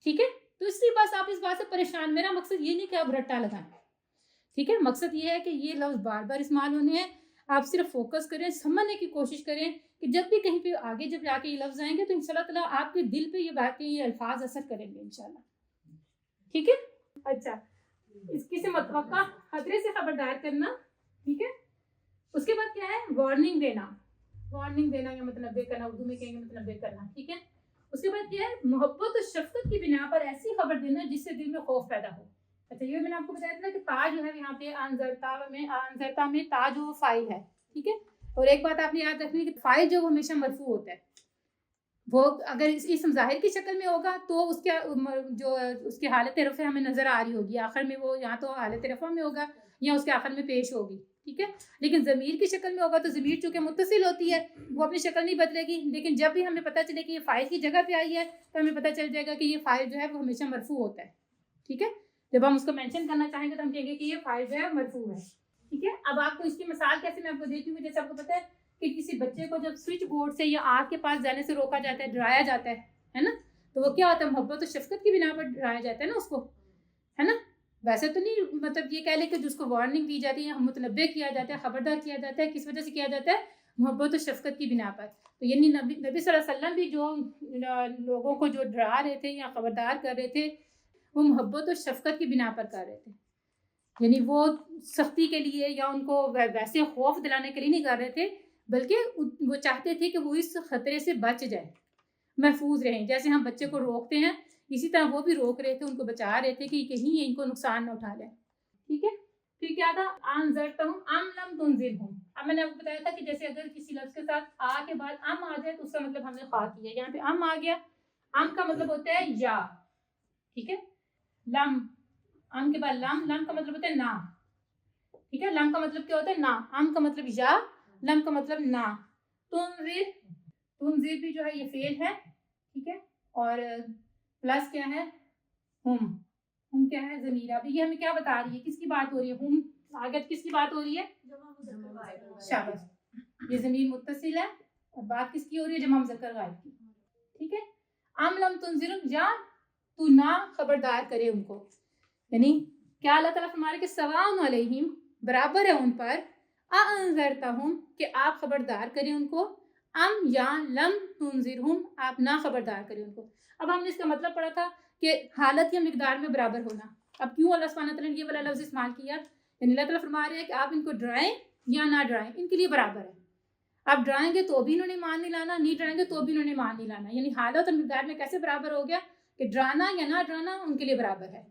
ٹھیک ہے، تو اس لیے بس آپ اس بات سے پریشان، میرا مقصد یہ نہیں کہ آپ رٹا لگائیں. ٹھیک ہے، مقصد یہ ہے کہ یہ لفظ بار بار استعمال ہونے ہیں، آپ صرف فوکس کریں، سمجھنے کی کوشش کریں کہ جب بھی کہیں پہ آگے جب جا کے یہ لفظ آئیں گے تو انشاءاللہ تعالیٰ آپ کے دل پہ یہ باتیں یہ الفاظ اثر کریں گے انشاءاللہ. ٹھیک ہے، اچھا اس کی سے متوقع خطرے سے خبردار کرنا. ٹھیک ہے، اس کے بعد کیا ہے؟ وارننگ دینا. وارننگ دینا یا متنبہ کرنا، اردو میں کہیں گے متنبہ کرنا. ٹھیک ہے، اس کے بعد کیا ہے؟ محبت اور شفقت کی بنا پر ایسی خبر دینا جس سے دل میں خوف پیدا ہو. اچھا یہ میں نے آپ کو بتایا تھا کہ تا جو ہے یہاں پہ انذرتا میں تا جو فاعل ہے. ٹھیک ہے، اور ایک بات آپ نے یاد رکھنی کہ فاعل جو ہمیشہ مرفوع ہوتا ہے، وہ اگر اسم ظاہر کی شکل میں ہوگا تو اس کے جو اس کی حالت رفع ہمیں نظر آ رہی ہوگی، آخر میں وہ یہاں تو حالت رفع میں ہوگا یا اس کے آخر میں پیش ہوگی. ٹھیک ہے، لیکن ضمیر کی شکل میں ہوگا تو ضمیر چونکہ متصل ہوتی ہے وہ اپنی شکل نہیں بدلے گی، لیکن جب بھی ہمیں پتہ چلے کہ یہ فاعل کی جگہ پہ آئی ہے تو ہمیں پتہ چل جائے گا کہ یہ فاعل جو ہے وہ ہمیشہ مرفوع ہوتا ہے. ٹھیک ہے، جب ہم اس کو مینشن کرنا چاہیں گے تو ہم کہیں گے کہ یہ فاعل جو ہے مرفوع ہے. ٹھیک ہے، اب آپ کو اس کی مثال کیسے میں آپ کو دیتی ہوں. جیسے آپ کو پتہ ہے کہ کسی بچے کو جب سوئچ بورڈ سے یا آگ کے پاس جانے سے روکا جاتا ہے، ڈرایا جاتا ہے نا، تو وہ کیا ہوتا ہے؟ محبت و شفقت کی بنا پر ڈرایا جاتا ہے نا اس کو، ہے نا. ویسے تو نہیں مطلب یہ کہہ لیں کہ جس کو وارننگ دی جاتی ہے، متنبہ کیا جاتا ہے، خبردار کیا جاتا ہے، کس وجہ سے کیا جاتا ہے؟ محبت و شفقت کی بنا پر. تو یعنی نبی صلی اللہ علیہ وسلم بھی جو لوگوں کو جو ڈرا رہے تھے یا خبردار کر رہے تھے وہ محبت و شفقت کی بنا پر کر رہے تھے، یعنی وہ سختی کے لیے یا ان کو ویسے خوف دلانے کے لیے نہیں کر رہے تھے، بلکہ وہ چاہتے تھے کہ وہ اس خطرے سے بچ جائیں، محفوظ رہیں. جیسے ہم بچے کو روکتے ہیں اسی طرح وہ بھی روک رہے تھے، ان کو بچا رہے تھے کہ کہیں ان کو نقصان نہ اٹھا لیں. ٹھیک ہے، پھر کیا تھا؟ انذرتہم ام لم تنذرہم. اب میں نے آپ کو بتایا تھا کہ جیسے اگر کسی لفظ کے ساتھ آ کے بعد ام آ جائے تو اس کا مطلب ہم نے خواہ کیا. یہاں پہ ام آ گیا، ام کا مطلب ہوتا ہے یا. ٹھیک ہے، لم، ام کے بعد لم کا مطلب ہوتا ہے نہ. ٹھیک ہے، لم کا مطلب کیا ہوتا ہے؟ نہ. ام کا مطلب یا، لم کا مطلب نہ. تنذر بھی جو ہے یہ فعل ہے. ٹھیک ہے، اور پلس کیا ہے؟ ہم کیا ہے؟ ضمیر. اب یہ ہمیں کیا بتا رہی ہے؟ کس کی بات ہو رہی ہے؟ ہم آگے کس کی بات ہو رہی ہے؟ شاباش، یہ ضمیر متصل ہے اور بات کس کی ہو رہی ہے؟ جمع مذکر غائب کی. ٹھیک ہے، ام لم تنذرہم، یا تو نہ خبردار کرے ان کو. یعنی کیا اللہ تعالیٰ فرما رہے کہ سواء علیہم، برابر ہے ان پر، انذرتہم کہ آپ خبردار کریں ان کو، ام یا لم تنذرہم آپ نہ خبردار کریں ان کو. اب ہم نے اس کا مطلب پڑھا تھا کہ حالت یا مقدار میں برابر ہونا. اب کیوں اللہ سبحانہ تعالیٰ نے یہ والا لفظ استعمال کیا؟ یعنی اللہ تعالیٰ فرما رہے ہیں کہ آپ ان کو ڈرائیں یا نہ ڈرائیں، ان کے لیے برابر ہے. آپ ڈرائیں گے تو بھی انہوں نے مان نہیں لانا، نہیں ڈرائیں گے تو بھی انہوں نے مان نہیں لانا. یعنی حالت اور مقدار میں کیسے برابر ہو گیا کہ ڈرانا یا نہ ڈرانا ان کے لیے برابر ہے.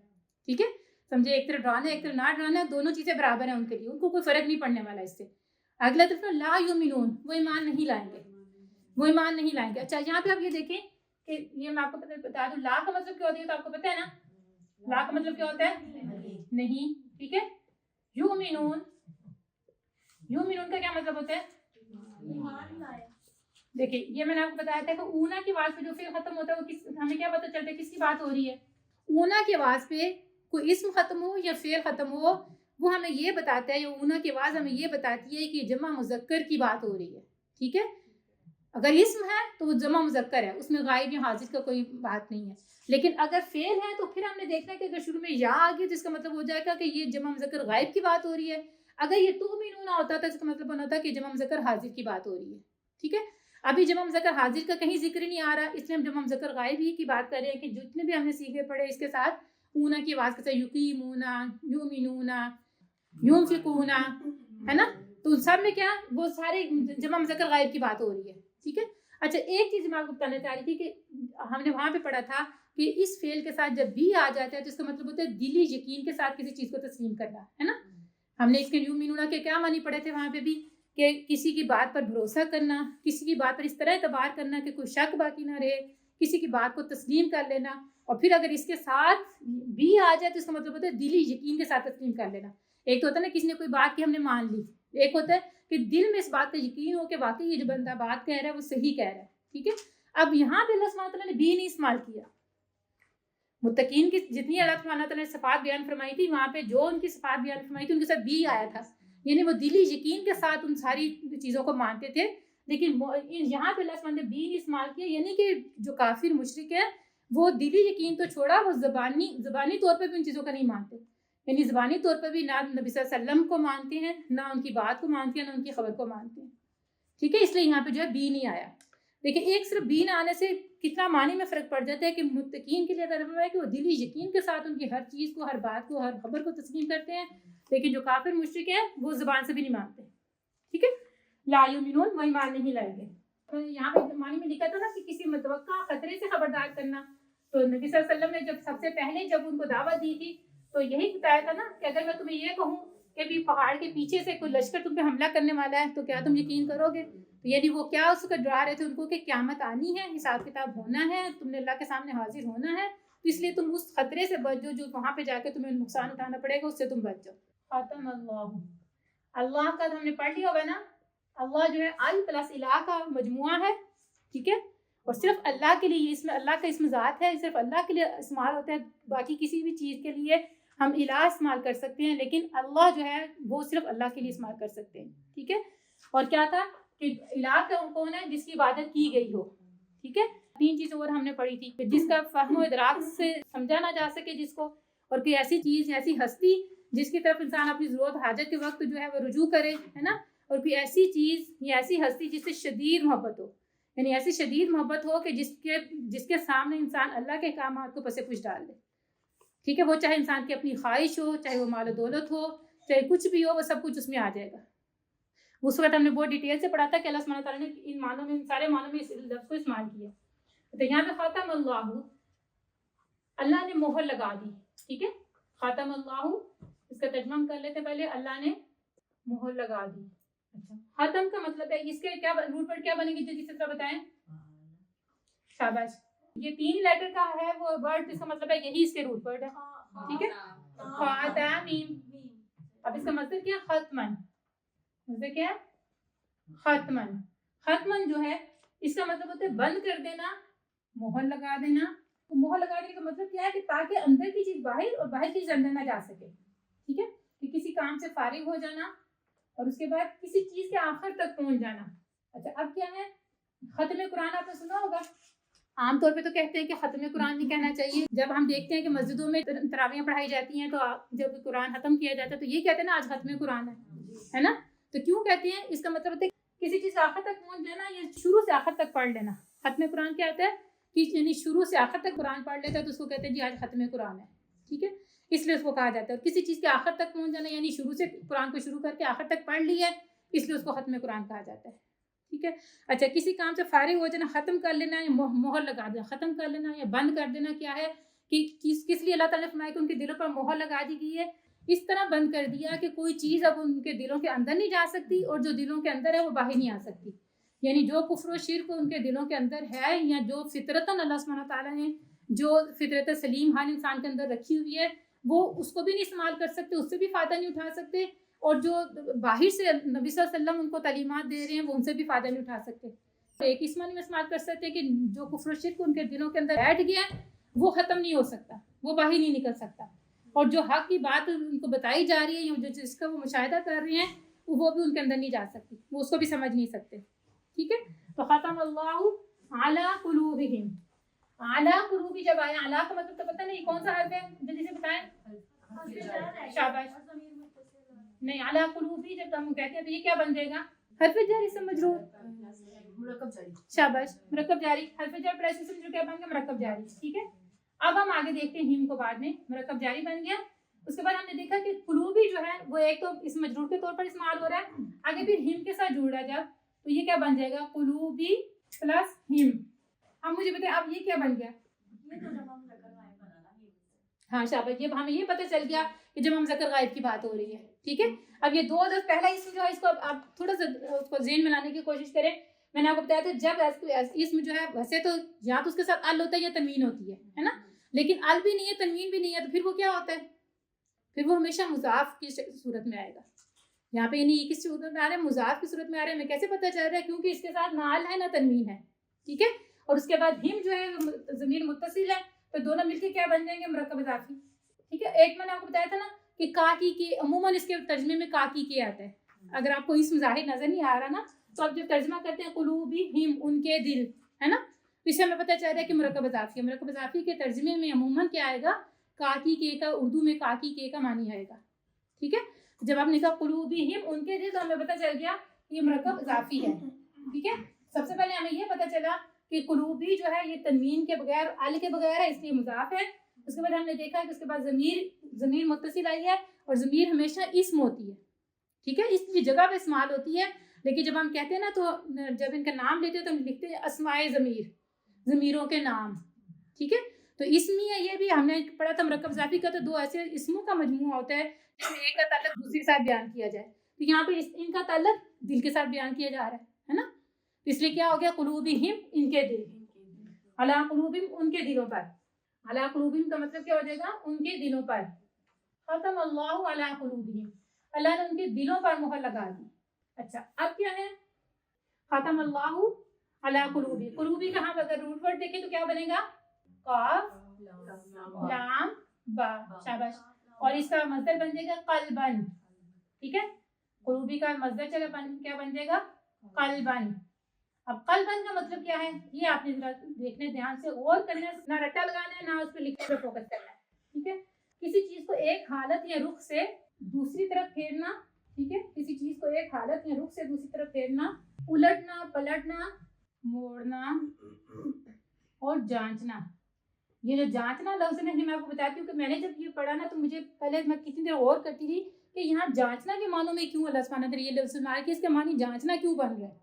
ٹھیک ہے، سمجھے؟ ایک طرف ڈرانا ایک طرف نہ ڈرانا، دونوں چیزیں برابر ہیں ان کے لیے، ان کو کوئی فرق نہیں پڑنے والا اس سے. اگلا طرف لا یؤمنون، وہ ایمان نہیں لائیں گے، وہ ایمان نہیں لائیں گے. اچھا یہاں پہ آپ یہ دیکھیں کہ یہ میں آپ کو بتا دوں لا کا مطلب کیا ہوتا ہے، تو آپ کو پتہ ہے نا لا کا مطلب کیا ہوتا ہے؟ نہیں. ٹھیک ہے، یؤمنون، یؤمنون کا کیا مطلب ہوتا ہے؟ دیکھیں یہ میں نے آپ کو بتایا تھا کہ اونا کی آواز پہ جو فعل ختم ہوتا ہے وہ ہمیں کیا پتہ چلتا ہے کس کی بات ہو رہی ہے؟ اونا کی آواز پہ کوئی اسم ختم ہو یا فعل ختم ہو وہ ہمیں یہ بتاتا ہے، یا اونا کی آواز ہمیں یہ بتاتی ہے کہ جمع مذکر کی بات ہو رہی ہے. ٹھیک ہے، اگر اسم ہے تو وہ جمع مذکر ہے، اس میں غائب یا حاضر کا کوئی بات نہیں ہے. لیکن اگر فعل ہے تو پھر ہم نے دیکھنا ہے کہ اگر شروع میں یا آ گیا تو اس کا مطلب ہو جائے گا کہ یہ جمع مذکر غائب کی بات ہو رہی ہے. اگر یہ تؤمنون ہوتا تو اس کا مطلب ہوتا کہ جمع مذکر حاضر کی بات ہو رہی ہے. ٹھیک ہے، ابھی جمع مذکر حاضر کا کہیں ذکر نہیں آ رہا، اس لیے ہم جمع مذکر غائب ہی کی بات کر رہے ہیں کہ جتنے بھی ہم نے سیکھے پڑھے اس کے ساتھ اونا کی آواز کے ساتھ یقیمونا، یؤمنونا، ينفقونا، ہے نا، تو سب میں کیا وہ سارے جمع مذکر غائب کی بات ہو رہی ہے. ٹھیک ہے، اچھا ایک چیز میں آپ کو بتانا چاہ رہی تھی کہ ہم نے وہاں پہ پڑھا تھا کہ اس فعل کے ساتھ جب بھی آ جاتا ہے تو اس کا مطلب ہوتا ہے دلی یقین کے ساتھ کسی چیز کو تسلیم کرنا، ہے نا. ہم نے اس کے یؤمنون کے کیا معنی پڑھے تھے وہاں پہ بھی کہ کسی کی بات پر بھروسہ کرنا، کسی کی بات پر اس طرح اعتبار کرنا کہ کوئی شک باقی نہ رہے، کسی کی بات کو تسلیم کر لینا، اور پھر اگر اس کے ساتھ بھی آ جائے تو اس کا مطلب ہوتا ہے دلی یقین کے ساتھ تسلیم کر لینا۔ ایک تو ہوتا ہے نا کسی نے کوئی بات کی ہم نے مان لی، ایک ہوتا ہے کہ دل میں اس بات کا یقین ہو کہ واقعی یہ جو بندہ بات کہہ رہا ہے وہ صحیح کہہ رہا ہے، ٹھیک ہے۔ اب یہاں پہ اللہ سبحانہ تعالیٰ نے بھی نہیں استعمال کیا۔ متقین کی جتنی اللہ سبحانہ تعالیٰ نے صفات بیان فرمائی تھی وہاں پہ جو ان کی صفات بیان فرمائی تھی ان کے ساتھ بھی آیا تھا، یعنی وہ دلی یقین کے ساتھ ان ساری چیزوں کو مانتے تھے، لیکن یہاں پہ اللہ سبحانہ نے بھی نہیں استعمال کیا، یعنی کہ جو کافر مشرک ہے وہ دلی یقین تو چھوڑا، وہ زبانی طور پہ بھی ان چیزوں کا نہیں مانتے، یعنی زبانی طور پر بھی نہ نبی صلی اللہ علیہ وسلم کو مانتے ہیں، نہ ان کی بات کو مانتے ہیں، نہ ان کی خبر کو مانتے ہیں، ٹھیک ہے۔ اس لیے یہاں پہ جو ہے بھی نہیں آیا۔ لیکن ایک صرف بھی نہ آنے سے کتنا معنی میں فرق پڑ جاتا ہے کہ متقین کے لیے تعلق ہے کہ وہ دلی یقین کے ساتھ ان کی ہر چیز کو، ہر بات کو، ہر خبر کو تسلیم کرتے ہیں، لیکن جو کافر مشرک ہیں وہ زبان سے بھی نہیں مانتے، ٹھیک ہے۔ لا یؤمنون، وہ ایمان نہیں لائیں گے۔ تو یہاں پہ معنی میں لکھا تھا نا کہ کسی متوقع خطرے سے خبردار کرنا، تو نبی صلی اللہ علیہ وسلم نے جب سب سے پہلے جب ان کو دعوت دی تھی تو یہی بتایا تھا نا کہ اگر میں تمہیں یہ کہوں کہ بھی پہاڑ کے پیچھے سے کوئی لشکر تم پہ حملہ کرنے والا ہے تو کیا تم یقین کرو گے؟ تو یعنی وہ کیا اس کو ڈرا رہے تھے ان کو کہ قیامت آنی ہے، حساب کتاب ہونا ہے، تم نے اللہ کے سامنے حاضر ہونا ہے، تو اس لیے تم اس خطرے سے بچ جو وہاں پہ جا کے تمہیں نقصان اٹھانا پڑے گا، اس سے تم بچ جاؤ۔ خاتم اللہ کا تو ہم نے پڑھ لیا ہوگا نا، اللہ جو ہے ال پلس الہ کا مجموعہ ہے، ٹھیک ہے، اور صرف اللہ کے لیے اس میں اللہ کا اسم ذات ہے، صرف اللہ کے لیے استعمال ہوتا ہے، باقی کسی بھی چیز کے لیے ہم الہ استعمال کر سکتے ہیں، لیکن اللہ جو ہے وہ صرف اللہ کے لیے استعمال کر سکتے ہیں، ٹھیک ہے۔ اور کیا تھا کہ الہ کون ہے؟ جس کی عبادت کی گئی ہو، ٹھیک ہے۔ تین چیزیں اور ہم نے پڑھی تھی کہ جس کا فہم و ادراک سے سمجھا نہ جا سکے جس کو، اور کوئی ایسی چیز، ایسی ہستی جس کی طرف انسان اپنی ضرورت حاجت کے وقت جو ہے وہ رجوع کرے، ہے نا، اور کوئی ایسی چیز یا ایسی ہستی جس سے شدید محبت ہو، یعنی ایسی شدید محبت ہو کہ جس کے سامنے انسان اللہ کے احکامات کو پس پش ڈال دے، ٹھیک ہے، وہ چاہے انسان کی اپنی خواہش ہو، چاہے وہ مال و دولت ہو، چاہے کچھ بھی ہو، وہ سب کچھ اس میں آ جائے گا۔ اس وقت ہم نے بہت ڈیٹیل سے پڑھا تھا کہ اللہ سبحانہ تعالیٰ نے ان معنوں میں، ان سارے معنوں میں اس لفظ کو استعمال کیا۔ تو یہاں پہ خاتم اللہ نے مہر لگا دی، ٹھیک ہے، خاتم اللہ، اس کا ترجمہ ہم کر لیتے پہلے، اللہ نے مہر لگا دی۔ اچھا، خاتم کا مطلب ہے اس کے کیا روٹ ورڈ کیا بنے گی جلدی سے بتائیں؟ شاباش، یہ 3 لیٹر کا ہے وہ ورڈ، اس کا مطلب ہے یہی اس کے روٹ ورڈ ہے، ٹھیک ہے، خاتم۔ اب اس کا مطلب کیا؟ ختمن، مطلب کیا ہے؟ ختمن۔ ختمن جو ہے اس کا مطلب ہوتا ہے بند کر دینا، مہر لگا دینا۔ تو مہر لگا دینے کا مطلب کیا ہے کہ تاکہ اندر کی چیز باہر اور باہر کی چیز اندر نہ جا سکے، ٹھیک ہے، کہ کسی کام سے فارغ ہو جانا اور اس کے بعد کسی چیز کے آخر تک پہنچ جانا۔ اچھا، اب کیا ہے؟ ختم قرآن آپ نے سنا ہوگا، عام طور پہ تو کہتے ہیں کہ ختم قرآن نہیں کہنا چاہیے، جب ہم دیکھتے ہیں کہ مسجدوں میں تراویحیں پڑھائی جاتی ہیں تو جب قرآن ختم کیا جاتا ہے تو یہ کہتے ہیں نا آج ختم قرآن ہے نا، تو کیوں کہتے ہیں؟ اس کا مطلب ہوتا ہے کسی چیز آخر تک پہنچ جانا یا شروع سے آخر تک پڑھ لینا۔ ختم قرآن کیا ہوتا ہے کہ یعنی شروع سے آخر تک قرآن پڑھ لیتا ہے تو اس کو کہتے ہیں جی آج ختم قرآن ہے، ٹھیک ہے، اس لیے اس کو کہا جاتا ہے۔ اور کسی چیز کے آخر تک پہنچ جانا یعنی شروع سے قرآن کو شروع کر کے آخر تک پڑھ لیا ہے، اس لیے اس کو ختم قرآن کہا جاتا ہے، ٹھیک ہے۔ اچھا، کسی کام سے فارغ ہو جانا، ختم کر لینا یا مہر لگا دینا، ختم کر لینا یا بند کر دینا کیا ہے کہ کس لیے اللہ تعالیٰ نے فرمایا کہ ان کے دلوں پر مہر لگا دی گئی ہے، اس طرح بند کر دیا کہ کوئی چیز اب ان کے دلوں کے اندر نہیں جا سکتی اور جو دلوں کے اندر ہے وہ باہر نہیں آ سکتی، یعنی جو کفر و شرک ان کے دلوں کے اندر ہے یا جو فطرتاً اللہ سبحانہ تعالیٰ نے جو فطرت سلیم ہر انسان کے اندر رکھی ہوئی ہے وہ اس کو بھی نہیں استعمال کر سکتے، اس سے بھی فائدہ نہیں اٹھا سکتے، اور جو باہر سے نبی صلی اللہ علیہ وسلم ان کو تعلیمات دے رہے ہیں وہ ان سے بھی فائدہ نہیں اٹھا سکتے۔ ایک اس معنی میں استعمال کر سکتے کہ جو کفر و شرک ان کے دلوں کے اندر بیٹھ گیا وہ ختم نہیں ہو سکتا، وہ باہر نہیں نکل سکتا، اور جو حق کی بات ان کو بتائی جا رہی ہے یا جس کا وہ مشاہدہ کر رہے ہیں وہ بھی ان کے اندر نہیں جا سکتی، وہ اس کو بھی سمجھ نہیں سکتے، ٹھیک ہے۔ تو ختم اللہ علی قلوبہم، اعلیٰ قلوبی جب آیا، اعلیٰ کا مطلب تو پتہ نہیں کون سا حرف ہے، جلدی سے بتائیں، شاباش، نہیں اعلیٰ قلوبی جب ہم کہتے ہیں تو یہ کیا بن جائے گا؟ حرف جاری سے مجرور، مرکب جاری، شاباش، مرکب جاری، حرف جر پر ایسے سمجھو کیا بن گیا؟ مرکب جاری، ٹھیک ہے۔ اب ہم آگے دیکھتے ہیں ہم کو، بعد میں مرکب جاری بن گیا، اس کے بعد ہم نے دیکھا کہ قلوبی جو ہے وہ ایک تو اس مجرور کے طور پر استعمال ہو رہا ہے، آگے پھر ہم کے ساتھ جڑ رہا ہے جب، تو یہ کیا بن جائے گا؟ قلوبی پلس ہم۔ اب مجھے بتائیں اب یہ کیا بن گیا؟ ہاں شاباش، یہ ہمیں یہ پتہ چل گیا کہ جب ہم ذکر غائب کی بات ہو رہی ہے، ٹھیک ہے. اب یہ دو دس پہلا اسم جو ہے اس کو آپ تھوڑا سا اس کو ذہن میں لانے کی کوشش کریں. میں نے آپ کو بتایا تھا جب اسم جو ہے ویسے تو یا تو اس کے ساتھ ال ہوتا ہے یا تنوین ہوتی ہے نا، لیکن ال بھی نہیں ہے تنوین بھی نہیں ہے، تو پھر وہ کیا ہوتا ہے؟ پھر وہ ہمیشہ مضاف کی صورت میں آئے گا. یہاں پہ یہ کس صورت میں آ رہا ہے؟ مضاف کی صورت میں آ رہا ہے. ہمیں کیسے پتہ چل رہا ہے؟ کیونکہ اس کے ساتھ نہ ال ہے نہ تنوین ہے، ٹھیک ہے. اور اس کے بعد ہم جو ہے ضمیر متصل ہے، تو دونوں مل کے کیا بن جائیں گے؟ مرکب اضافی، ٹھیک ہے. ایک میں نے آپ کو بتایا تھا نا کہ کا کی کے عموماً اس کے ترجمے میں کا کی کے آتا ہے. اگر آپ کو اسم ظاہر نظر نہیں آ رہا نا تو آپ جب ترجمہ کرتے ہیں قلوبہم ان کے دل، ہے نا، تو اس سے ہمیں پتہ چل رہا ہے کہ مرکب اضافی ہے. مرکب اضافی کے ترجمے میں عموماً کیا آئے گا؟ کا کی کے کا، اردو میں کا کی کے کا معنی آئے گا، ٹھیک ہے. جب آپ نے کہا قلوبہم ان کے دل تو ہمیں پتہ چل گیا یہ مرکب اضافی ہے، ٹھیک ہے. سب سے پہلے ہمیں یہ پتہ چلا کہ قلوبی جو ہے یہ تنوین کے بغیر ال کے بغیر ہے، اس لیے مضاف ہے. اس کے بعد ہم نے دیکھا کہ اس کے بعد ضمیر متصل آئی ہے، اور ضمیر ہمیشہ اسم ہوتی ہے، ٹھیک ہے، اس کی جگہ پہ استعمال ہوتی ہے. لیکن جب ہم کہتے ہیں نا تو جب ان کا نام لیتے ہیں تو ہم لکھتے ہیں اسماء ضمیر، ضمیروں کے نام، ٹھیک ہے. تو اسمی ہے، یہ بھی ہم نے پڑھا تھا مرکب اضافی کا تو دو ایسے اسموں کا مجموعہ ہوتا ہے جس میں ایک کا تعلق دوسرے کے ساتھ بیان کیا جائے. تو یہاں پہ ان کا تعلق دل کے ساتھ بیان کیا جا رہا ہے نا. اس لیے کیا ہو گیا؟ قلوبہم ان کے دل، علی قلوبہم ان کے دلوں پر. علی قلوبہم کا مطلب کیا ہو جائے گا؟ ان کے دلوں پر. ختم اللہ علی قلوبہم، اللہ نے ان کے دلوں پر مہر لگا دی. اچھا اب کیا ہے؟ ختم اللہ علی قلوبی. قلوبی کہاں پر اگر روٹ ورڈ دیکھیں تو کیا بنے گا؟ قاف لام با، شاباش. اور اس کا مصدر بن جائے گا قلبن، ٹھیک ہے. قلوبی کا مصدر کیا بن جائے گا؟ قلبن. اب قلبن کا مطلب کیا ہے یہ آپ نے ذرا دیکھنے دھیان سے غور کرنا ہے، نہ رٹا لگانا ہے نہ اس پہ لکھنے پہ فوکس کرنا ہے، ٹھیک ہے. کسی چیز کو ایک حالت یا رخ سے دوسری طرف پھیرنا، ٹھیک ہے. کسی چیز کو ایک حالت یا رخ سے دوسری طرف پھیرنا، الٹنا پلٹنا، موڑنا اور جانچنا. یہ جو جانچنا لفظ ہے میں آپ کو بتاتی ہوں کہ میں نے جب یہ پڑھا نا تو مجھے پہلے میں کتنی دیر غور کرتی تھی کہ یہاں جانچنا کے معنوں میں کیوں اللہ سبحانہ تعالیٰ یہ لفظ مارا کہ اس کے معنی جانچنا کیوں بن رہا ہے.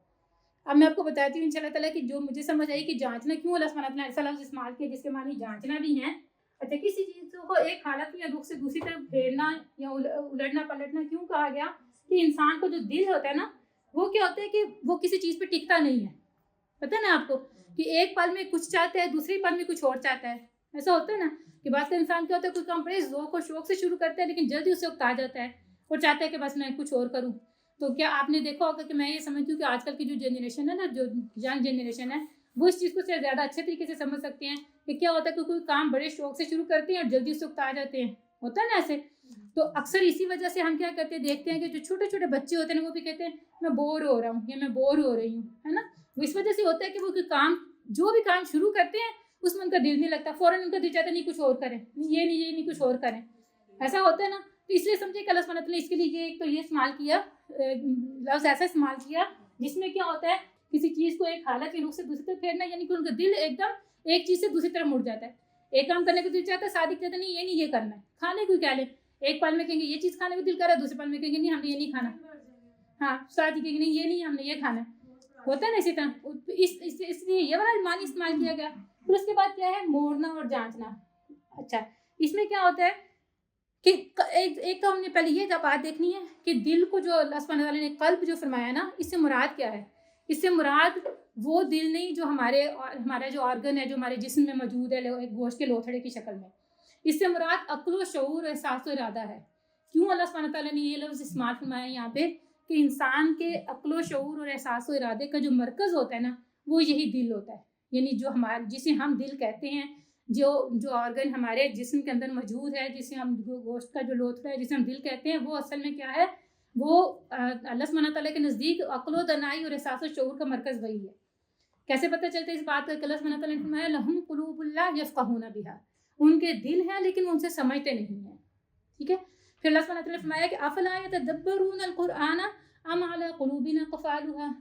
اب میں آپ کو بتاتی ہوں انشاءاللہ تعالیٰ کہ جو مجھے سمجھ آئی کہ جانچنا کیوں اللہ سبحانہ تعالیٰ ایسا لفظ استعمال کیا جس کے معنی جانچنا بھی ہیں. اچھا کسی چیز کو ایک حالت یا رخ سے دوسری طرف پھیرنا یا الٹنا پلٹنا کیوں کہا گیا؟ کہ انسان کو جو دل ہوتا ہے نا وہ کیا ہوتا ہے کہ وہ کسی چیز پہ ٹکتا نہیں ہے. پتہ ہے نا آپ کو کہ ایک پل میں کچھ چاہتا ہے دوسری پل میں کچھ اور چاہتا ہے. ایسا ہوتا ہے نا کہ بعض کا انسان کیا ہوتا ہے کوئی کام بڑے ذوق و شوق سے شروع کرتا ہے لیکن جلدی اسے وقت آ جاتا ہے اور چاہتا ہے کہ بس میں کچھ اور کروں. تو کیا آپ نے دیکھا ہوگا کہ میں یہ سمجھتی ہوں کہ آج کل کی جو جنریشن ہے نا، جو ینگ جنریشن ہے، وہ اس چیز کو زیادہ اچھے طریقے سے سمجھ سکتے ہیں کہ کیا ہوتا ہے کہ کوئی کام بڑے شوق سے شروع کرتے ہیں اور جلدی اس وقت آ جاتے ہیں. ہوتا ہے نا ایسے. تو اکثر اسی وجہ سے ہم کیا کرتے ہیں دیکھتے ہیں کہ جو چھوٹے چھوٹے بچے ہوتے ہیں وہ بھی کہتے ہیں میں بور ہو رہا ہوں یا میں بور ہو رہی ہوں، ہے نا. وہ اس وجہ سے ہوتا ہے کہ وہ کام جو بھی کام شروع کرتے ہیں اس میں ان کا دل نہیں لگتا، فوراً ان کا دل چاہتا ہے نہیں کچھ اور کریں، یہ نہیں کچھ اور کریں. ایسا ہوتا ہے نا. تو اس لیے سمجھے کہ اللہ سبحانہ تعالیٰ نے اس کے لیے ایک تو یہ استعمال کیا، لفظ ایسا استعمال کیا جس میں کیا ہوتا ہے کسی چیز کو ایک حالت کے رخ سے دوسری طرف پھیرنا، یعنی کہ ان کا دل ایک دم ایک چیز سے دوسری طرف مڑ جاتا ہے. ایک کام کرنے کو دل چاہتا ہے، صادق کہتا ہے نہیں یہ کرنا ہے. کھانے کو کیا لیں، ایک پل میں کہیں گے یہ چیز کھانے کو دل کر رہا ہے، دوسرے پل میں کہیں گے نہیں ہم نے یہ نہیں کھانا. ہاں صادق کہیں گے نہیں یہ نہیں ہم نے یہ کھانا ہے. ہوتا ہے نا اسی طرح. اس لیے یہ والا معنی استعمال کیا گیا. پھر اس کے بعد کیا ہے؟ موڑنا اور جانچنا. اچھا اس میں کیا ہوتا ہے کہ ایک تو ہم نے پہلے یہ بات دیکھنی ہے کہ دل کو جو اللہ سبحانہ تعالیٰ نے قلب جو فرمایا نا، اس سے مراد کیا ہے؟ اس سے مراد وہ دل نہیں جو ہمارا جو آرگن ہے جو ہمارے جسم میں موجود ہے ایک گوشت کے لوتھڑے کی شکل میں. اس سے مراد عقل و شعور، احساس و ارادہ ہے. کیوں اللہ سبحانہ تعالیٰ نے یہ لفظ استعمال فرمایا یہاں پہ کہ انسان کے عقل و شعور اور احساس و ارادے کا جو مرکز ہوتا ہے نا وہ یہی دل ہوتا ہے. یعنی جو جسے ہم دل کہتے ہیں، جو آرگن ہمارے جسم کے اندر موجود ہے، جسے ہم گوشت کا جو لوتھڑا ہے جسے ہم دل کہتے ہیں، وہ اصل میں کیا ہے؟ وہ اللہ سبحانہ تعالیٰ کے نزدیک عقل و دانائی اور احساس و شعور کا مرکز وہی ہے. کیسے پتہ چلتا ہے اس بات کا کہ اللہ سبحانہ تعالیٰ نے فرمایا لہم قلوب لا یفقہون بہا، ان کے دل ہیں لیکن ان سے سمجھتے نہیں ہیں. ٹھیک ہے. پھر اللہ سبحانہ تعالیٰ نے فرمایا کہ افلا یتدبرون القرآن ام علی قلوب اقفالها،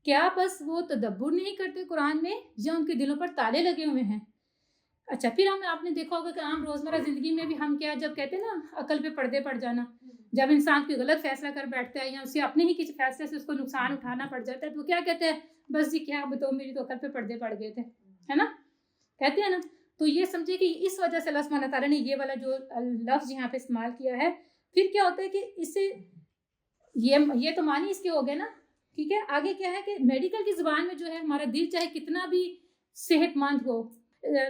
کیا بس وہ تدبر نہیں کرتے قرآن میں یا ان کے دلوں پر تالے لگے ہوئے ہیں. اچھا پھر آپ نے دیکھا ہوگا کہ عام روزمرہ زندگی میں بھی ہم کیا جب کہتے ہیں نا عقل پہ پردے پڑ جانا، جب انسان کوئی غلط فیصلہ کر بیٹھتا ہے یا اسے اپنے ہی کسی فیصلے سے اس کو نقصان اٹھانا پڑ جاتا ہے تو کیا کہتے ہیں؟ بس جی کیا بتاؤ میری تو عقل پہ پردے پڑ گئے تھے، ہے نا. کہتے ہیں نا. تو یہ سمجھے کہ اس وجہ سے اللہ سبحانہ تعالیٰ نے یہ والا جو لفظ یہاں پہ استعمال کیا ہے. پھر کیا ہوتا ہے کہ اس سے یہ تو معنی اس کے ہو گئے نا. ٹھیک ہے, آگے کیا ہے کہ میڈیکل کی زبان میں جو ہے ہمارا دل چاہے کتنا بھی صحت مند ہو,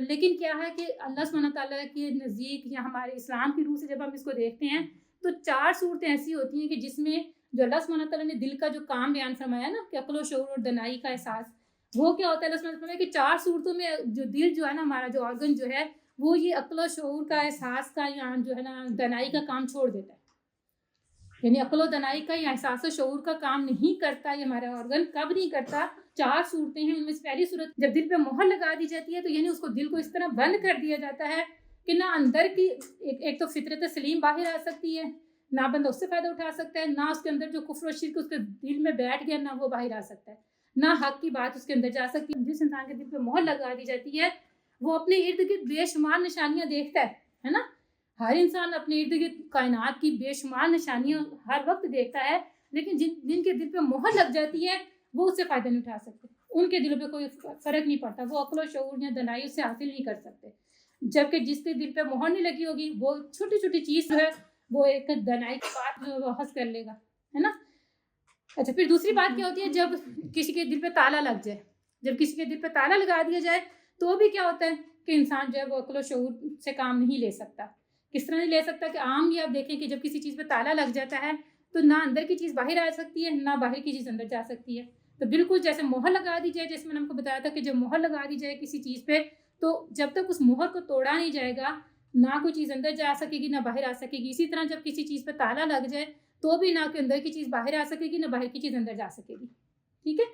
لیکن کیا ہے کہ اللہ سبحانہ تعالیٰ کے نزدیک یا ہمارے اسلام کی روح سے جب ہم اس کو دیکھتے ہیں تو 4 صورتیں ایسی ہوتی ہیں کہ جس میں جو اللہ سبحانہ تعالیٰ نے دل کا جو کام بیان فرمایا نا کہ عقل و شعور اور دنائی کا احساس, وہ کیا ہوتا ہے اللہ سبحانہ تعالیٰ کہ 4 صورتوں میں جو دل جو ہے نا ہمارا جو آرگن جو ہے وہ یہ عقل و شعور کا احساس کا یا جو ہے نا دنائی کا کام چھوڑ دیتا ہے. یعنی عقل و دنائی کا یا احساس و شعور کا کام نہیں کرتا. یہ ہمارا آرگن کب نہیں کرتا؟ 4 صورتیں ہیں, ان میں سے پہلی صورت جب دل پہ مہر لگا دی جاتی ہے تو یعنی اس کو دل کو اس طرح بند کر دیا جاتا ہے کہ نہ اندر کی ایک تو فطرت سلیم باہر آ سکتی ہے, نہ بندہ اس سے فائدہ اٹھا سکتا ہے, نہ اس کے اندر جو کفر و شرک اس کے دل میں بیٹھ گیا نہ وہ باہر آ سکتا ہے, نہ حق کی بات اس کے اندر جا سکتی ہے. جس انسان کے دل پہ مہر لگا دی جاتی ہے وہ اپنے ارد گرد بے شمار نشانیاں دیکھتا ہے نا. ہر انسان اپنے ارد گرد کائنات کی بے شمار نشانیاں ہر وقت دیکھتا ہے, لیکن جن کے دل پہ مہر لگ جاتی ہے وہ اس سے فائدہ نہیں اٹھا سکتے, ان کے دلوں پہ کوئی فرق نہیں پڑتا, وہ عقل و شعور یا دنائی اس سے حاصل نہیں کر سکتے. جبکہ جس کے دل پہ مہر نہیں لگی ہوگی وہ چھوٹی چھوٹی چیز جو ہے وہ ایک دنائی کی بات جو ہے وہ حس کر لے گا, ہے نا. اچھا, پھر دوسری بات کیا ہوتی ہے جب کسی کے دل پہ تالا لگ جائے. جب کسی کے دل پہ تالا لگا دیا جائے تو بھی کیا ہوتا ہے کہ انسان جو ہے وہ عقل و شعور سے کام نہیں لے سکتا. کس طرح نہیں لے سکتا کہ عام یہ آپ دیکھیں کہ جب کسی چیز پہ تالا لگ جاتا ہے تو نہ اندر کی چیز باہر آ سکتی ہے نہ باہر کی چیز اندر جا سکتی ہے. تو بالکل جیسے مہر لگا دی جائے, جیسے میں نے آپ کو بتایا تھا کہ جب مہر لگا دی جائے کسی چیز پہ تو جب تک اس مہر کو توڑا نہیں جائے گا نہ کوئی چیز اندر جا سکے گی نہ باہر آ سکے گی. اسی طرح جب کسی چیز پہ تالا لگ جائے تو بھی نہ کہ اندر کی چیز باہر آ سکے گی نہ باہر کی چیز اندر جا سکے گی. ٹھیک ہے.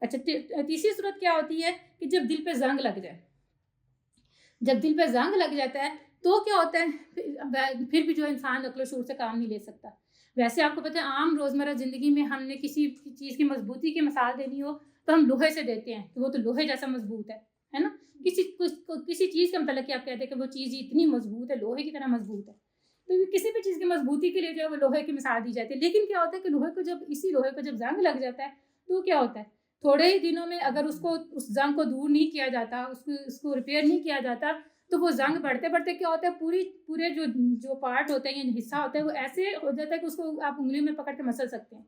اچھا, تیسری صورت کیا ہوتی ہے کہ جب دل پہ زنگ لگ جائے. جب دل پہ زنگ لگ جاتا ہے تو کیا ہوتا ہے پھر بھی جو انسان عقل و شعور سے کام نہیں لے سکتا. ویسے آپ کو پتہ ہے عام روزمرہ زندگی میں ہم نے کسی چیز کی مضبوطی کی مثال دینی ہو تو ہم لوہے سے دیتے ہیں کہ وہ تو لوہے جیسا مضبوط ہے نا. کسی چیز کے متعلق آپ کہتے ہیں کہ وہ چیز اتنی مضبوط ہے, لوہے کی طرح مضبوط ہے. تو کسی بھی چیز کی مضبوطی کے لیے جو ہے وہ لوہے کی مثال دی جاتی ہے. لیکن کیا ہوتا ہے کہ لوہے کو جب زنگ لگ جاتا ہے تو کیا ہوتا ہے تھوڑے ہی دنوں میں اگر اس زنگ کو دور نہیں کیا جاتا, اس کو ریپیئر نہیں کیا جاتا تو وہ زنگ بڑھتے بڑھتے کیا ہوتا ہے پورے جو پارٹ ہوتے ہیں یا حصہ ہوتا ہے وہ ایسے ہو جاتا ہے کہ اس کو آپ انگلیوں میں پکڑ کے مسل سکتے ہیں.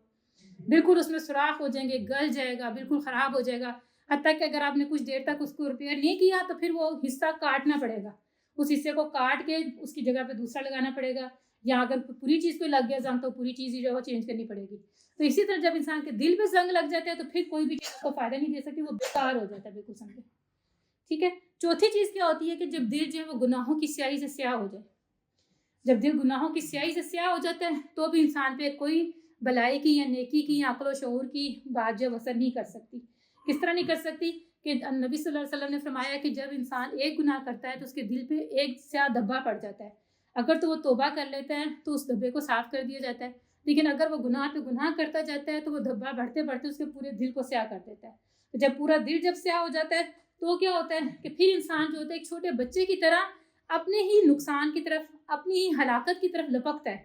بالکل اس میں سوراخ ہو جائیں گے, گل جائے گا, بالکل خراب ہو جائے گا. حتیٰ کہ اگر آپ نے کچھ دیر تک اس کو ریپیئر نہیں کیا تو پھر وہ حصہ کاٹنا پڑے گا, اس حصے کو کاٹ کے اس کی جگہ پہ دوسرا لگانا پڑے گا, یا اگر پوری چیز پہ لگ گیا زنگ تو پوری چیز ہی جو ہے وہ چینج کرنی پڑے گی. تو اسی طرح جب انسان کے دل پہ زنگ لگ جاتا ہے تو پھر کوئی بھی چیز کو فائدہ نہیں دے سکتی, وہ بیکار ہو جاتا ہے بالکل سمجھے. ٹھیک ہے. چوتھی چیز کیا ہوتی ہے کہ جب دل جو ہے وہ گناہوں کی سیاہی سے سیاہ ہو جائے. جب دل گناہوں کی سیاہی سے سیاہ ہو جاتا ہے تو بھی انسان پہ کوئی بھلائی کی یا نیکی کی یا عقل و شعور کی بات جو اثر نہیں کر سکتی. کس طرح نہیں کر سکتی کہ نبی صلی اللہ علیہ وسلم نے فرمایا کہ جب انسان ایک گناہ کرتا ہے تو اس کے دل پہ ایک سیاہ دھبا پڑ جاتا ہے. اگر تو وہ توبہ کر لیتا ہے تو اس دھبے کو صاف کر دیا جاتا ہے, لیکن اگر وہ گناہ پہ گناہ کرتا جاتا ہے تو وہ دھبا بڑھتے بڑھتے اس کے پورے دل کو سیاہ کر دیتا ہے. جب پورا دل جب سیاہ ہو جاتا ہے تو کیا ہوتا ہے کہ پھر انسان جو ہوتا ہے ایک چھوٹے بچے کی طرح اپنے ہی نقصان کی طرف, اپنی ہی ہلاکت کی طرف لپکتا ہے.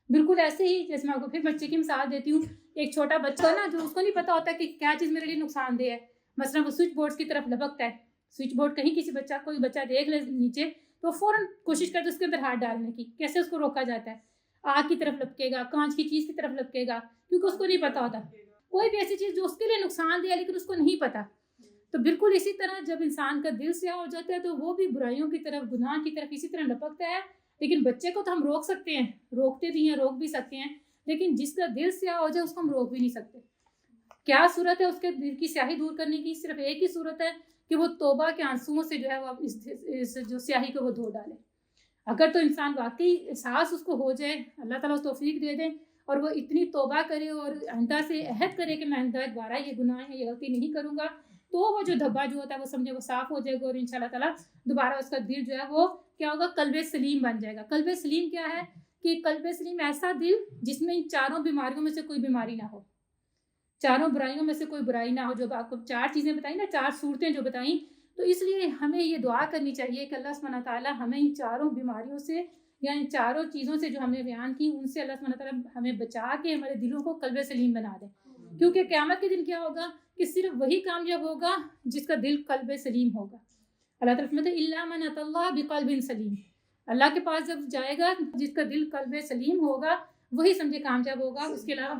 بالکل ایسے ہی جیسے میں آپ کو پھر بچے کی مثال دیتی ہوں. ایک چھوٹا بچہ نا جو اس کو نہیں پتا ہوتا کہ کیا چیز میرے لیے نقصان دہ ہے, مثلا وہ سوئچ بورڈ کی طرف لپکتا ہے. سوئچ بورڈ کہیں کوئی بچہ دیکھ لے نیچے تو فوراً کوشش کرتے اس کے اندر ہاتھ ڈالنے کی. کیسے اس کو روکا جاتا ہے؟ آگ کی طرف لپکے گا, کانچ کی چیز کی طرف لپکے گا, کیونکہ اس کو نہیں پتا ہوتا. کوئی بھی ایسی چیز جو اس کے لیے نقصان دہ ہے لیکن اس کو نہیں پتا. تو بالکل اسی طرح جب انسان کا دل سیاہ ہو جاتا ہے تو وہ بھی برائیوں کی طرف, گناہ کی طرف اسی طرح لپکتا ہے. لیکن بچے کو تو ہم روک سکتے ہیں, روکتے بھی ہیں, روک بھی سکتے ہیں, لیکن جس کا دل سیاہ ہو جائے اس کو ہم روک بھی نہیں سکتے. کیا صورت ہے اس کے دل کی سیاہی دور کرنے کی؟ صرف ایک ہی صورت ہے کہ وہ توبہ کے آنسوؤں سے جو ہے وہ اس جو سیاہی کو وہ دھو ڈالے. اگر تو انسان واقعی احساس اس کو ہو جائے, اللہ تعالیٰ اس توفیق دے دیں اور وہ اتنی توبہ کرے اور آئندہ سے عہد کرے کہ میں آئندہ دوبارہ یہ گناہ ہے, یہ غلطی نہیں کروں گا, تو وہ جو دھبا جو ہوتا ہے وہ سمجھے وہ صاف ہو جائے گا اور انشاءاللہ تعالیٰ دوبارہ اس کا دل جو ہے وہ کیا ہوگا, قلب سلیم بن جائے گا. قلب سلیم کیا ہے کہ قلب سلیم ایسا دل جس میں ان چاروں بیماریوں میں سے کوئی بیماری نہ ہو, چاروں برائیوں میں سے کوئی برائی نہ ہو. جو آپ کو 4 چیزیں بتائیں نا, 4 صورتیں جو بتائیں, تو اس لیے ہمیں یہ دعا کرنی چاہیے کہ اللہ سبحانہ تعالیٰ ہمیں ان چاروں بیماریوں سے یا ان چاروں چیزوں سے جو ہم نے بیان کی ان سے اللہ سبحانہ تعالیٰ ہمیں بچا کے ہمارے دلوں کو قلب سلیم بنا دے. کیونکہ قیامت کے دن کیا ہوگا کہ صرف وہی کامیاب ہوگا جس کا دل قلب سلیم ہوگا. اللہ تعالیٰ فرماتے ہیں الا من اتی اللہ بقلب سلیم، اللہ کے پاس جب جائے گا جس کا دل قلب سلیم ہوگا وہی سمجھے کامیاب ہوگا۔ اس کے علاوہ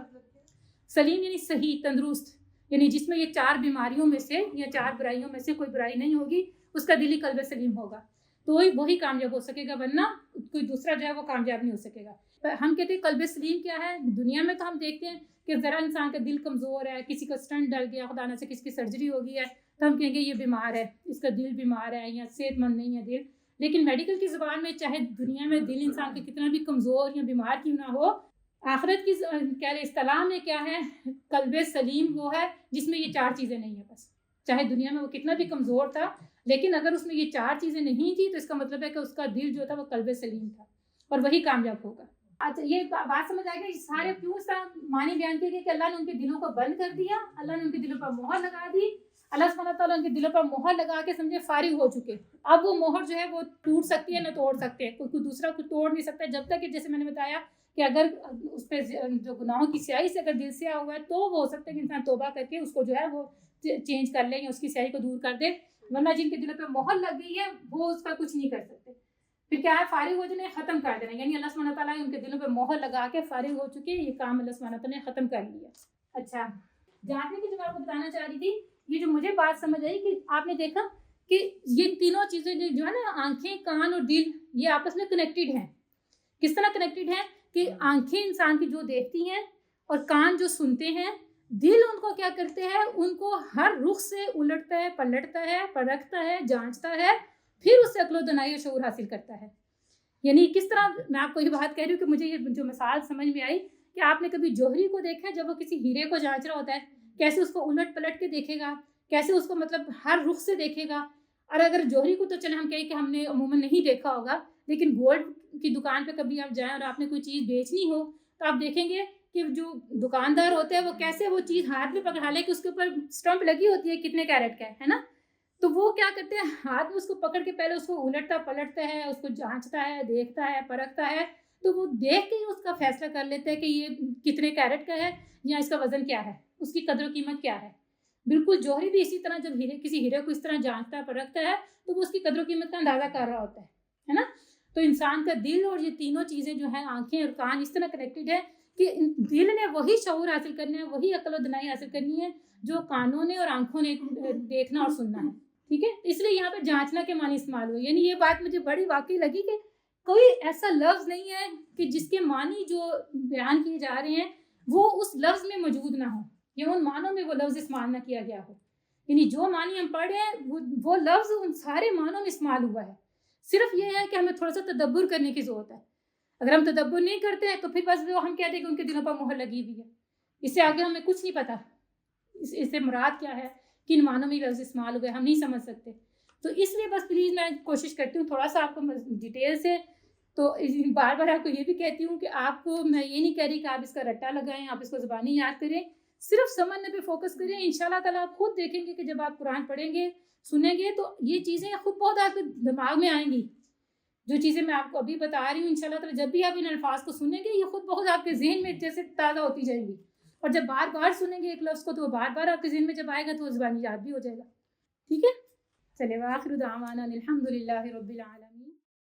سلیم یعنی صحیح، تندرست، یعنی جس میں یہ 4 بیماریوں میں سے یا 4 برائیوں میں سے کوئی برائی نہیں ہوگی، اس کا دل ہی قلب سلیم ہوگا، تو وہی کامیاب ہو سکے گا، ورنہ کوئی دوسرا جو ہے وہ کامیاب نہیں ہو سکے گا۔ ہم کہتے ہیں قلب سلیم کیا ہے؟ دنیا میں تو ہم دیکھتے ہیں کہ ذرا انسان کا دل کمزور ہے، کسی کا اسٹنٹ ڈل گیا، خدا نہ سے کسی کی سرجری ہو گئی ہے، تو ہم کہیں گے یہ بیمار ہے، اس کا دل بیمار ہے یا صحت مند نہیں ہے دل۔ لیکن میڈیکل کی زبان میں چاہے دنیا میں دل انسان کے کتنا بھی کمزور یا بیمار کیوں نہ ہو، آخرت کی اصطلاح میں کیا ہے؟ قلب سلیم وہ ہے جس میں یہ 4 چیزیں نہیں ہیں بس۔ چاہے دنیا میں وہ کتنا بھی کمزور تھا، لیکن اگر اس میں یہ 4 چیزیں نہیں تھی تو اس کا مطلب ہے کہ اس کا دل جو تھا وہ قلب سلیم تھا، اور وہی کامیاب ہوگا۔ اچھا یہ بات سمجھ آئے گا یہ سارے کیوں اس طرح معنی بیان کیے گئے کہ اللہ نے ان کے دلوں کو بند کر دیا، اللہ نے ان کے دلوں پر مہر لگا دی، اللہ سبحانہ تعالیٰ ان کے دلوں پر مہر لگا کے سمجھے فارغ ہو چکے۔ اب وہ مہر جو ہے وہ ٹوٹ سکتی ہے نہ توڑ سکتے، کوئی دوسرا کوئی توڑ نہیں سکتا، جب تک کہ جیسے میں نے بتایا کہ اگر اس پہ جو گناہوں کی سیاہی سے اگر دل سیاہ ہوا ہے تو وہ ہو سکتا ہے کہ انسان توبہ کر کے اس کو جو ہے وہ چینج کر لے یا اس کی سیاہی کو دور کر دے، ورنہ جن کے دلوں پہ مہر لگ گئی ہے وہ اس کا کچھ نہیں کر سکتے۔ پھر کیا ہے؟ فارغ ہو جانا، ختم کر دینا، یعنی اللہ سبحانہ تعالیٰ ان کے دلوں پہ مہر لگا کے فارغ ہو چکے، یہ کام اللہ سبحانہ تعالیٰ نے ختم کر لیا۔ اچھا جاننے کی جو میں آپ کو بتانا چاہ رہی تھی، یہ جو مجھے بات سمجھ آئی کہ آپ نے دیکھا کہ یہ تینوں چیزیں جو ہے نا، آنکھیں، کان اور دل، یہ آپس میں کنیکٹڈ ہیں۔ کس طرح کنیکٹڈ ہیں کہ آنکھیں انسان کی جو دیکھتی ہیں اور کان جو سنتے ہیں، دل ان کو کیا کرتے ہیں؟ ان کو ہر رخ سے الٹتا ہے، پلٹتا ہے، پرکھتا ہے، جانچتا ہے، پھر اس سے عقل و دانائی و شعور حاصل کرتا ہے۔ یعنی کس طرح میں آپ کو یہ بات کہہ رہی ہوں کہ مجھے یہ جو مثال سمجھ میں آئی کہ آپ نے کبھی جوہری کو دیکھا ہے جب وہ کسی ہیرے کو جانچ رہا ہوتا ہے، کیسے اس کو الٹ پلٹ کے دیکھے گا، کیسے اس کو مطلب ہر رخ سے دیکھے گا۔ اور اگر جوہری کو تو چلے ہم کہیں کہ ہم نے عموماً نہیں دیکھا ہوگا، لیکن گولڈ کی دکان پہ کبھی آپ جائیں اور آپ نے کوئی چیز بیچنی ہو تو آپ دیکھیں گے کہ جو دکاندار ہوتے ہیں وہ کیسے وہ چیز ہاتھ میں پکڑا لے کہ اس کے اوپر اسٹمپ لگی ہوتی ہے کتنے کیرٹ کا ہے نا، تو وہ کیا کرتے ہیں؟ ہاتھ میں اس کو پکڑ کے پہلے اس کو الٹتا پلٹتا ہے، اس کو جانچتا ہے، دیکھتا ہے، پرکھتا ہے، تو وہ دیکھ کے ہی اس کا فیصلہ کر لیتے ہیں کہ یہ کتنے کیرٹ کا ہے یا اس کا وزن کیا ہے، اس کی قدر و قیمت کیا ہے۔ بالکل جوہری بھی اسی طرح جب کسی ہیرے کو اس طرح جانچتا ہے، پرکھتا ہے، تو وہ اس کی قدر و قیمت کا اندازہ کر رہا ہوتا ہے نا۔ تو انسان کا دل اور یہ تینوں چیزیں جو ہیں، آنکھیں اور کان، اس طرح کنیکٹڈ ہے کہ دل نے وہی شعور حاصل کرنا ہے، وہی عقل و دانائی حاصل کرنی ہے جو کانوں نے اور آنکھوں نے دیکھنا اور سننا ہے، ٹھیک ہے۔ اس لیے یہاں پہ جانچنا کے معنی استعمال ہوئے، یعنی یہ بات مجھے بڑی واقعی لگی کہ کوئی ایسا لفظ نہیں ہے کہ جس کے معنی جو بیان کیے جا رہے ہیں وہ اس لفظ میں موجود نہ ہو یا ان معنوں میں وہ لفظ استعمال نہ کیا گیا ہو، یعنی جو معنی ہم پڑھ رہے ہیں وہ لفظ ان سارے معنوں میں استعمال ہوا ہے۔ صرف یہ ہے کہ ہمیں تھوڑا سا تدبر کرنے کی ضرورت ہے۔ اگر ہم تدبر نہیں کرتے ہیں تو پھر بس وہ ہم کہتے ہیں کہ ان کے دلوں پر مہر لگی ہوئی ہے، اس سے آگے ہمیں کچھ نہیں پتا، اس سے مراد کیا ہے، کن معنوں میں لفظ استعمال ہوئے ہم نہیں سمجھ سکتے۔ تو اس لیے بس پلیز میں کوشش کرتی ہوں تھوڑا سا آپ کو ڈیٹیل سے، تو بار بار آپ کو یہ بھی کہتی ہوں کہ آپ کو میں یہ نہیں کہہ رہی کہ آپ اس کا رٹا لگائیں، آپ اس کو زبانی یاد کریں، صرف سمجھنے پہ فوکس کریں۔ انشاءاللہ تعالیٰ آپ خود دیکھیں گے کہ جب آپ قرآن پڑھیں گے، سنیں گے، تو یہ چیزیں خود بہت آپ کے دماغ میں آئیں گی۔ جو چیزیں میں آپ کو ابھی بتا رہی ہوں انشاءاللہ تعالیٰ جب بھی آپ ان الفاظ کو سنیں گے، یہ خود بہت آپ کے ذہن میں جیسے تازہ ہوتی جائیں گی، اور جب بار بار سنیں گے ایک لفظ کو تو وہ بار بار آپ کے ذہن میں جب آئے گا تو وہ زبانی یاد بھی ہو جائے گا، ٹھیک ہے۔ چلے وآخر دعوانا الحمد للہ رب العالمین۔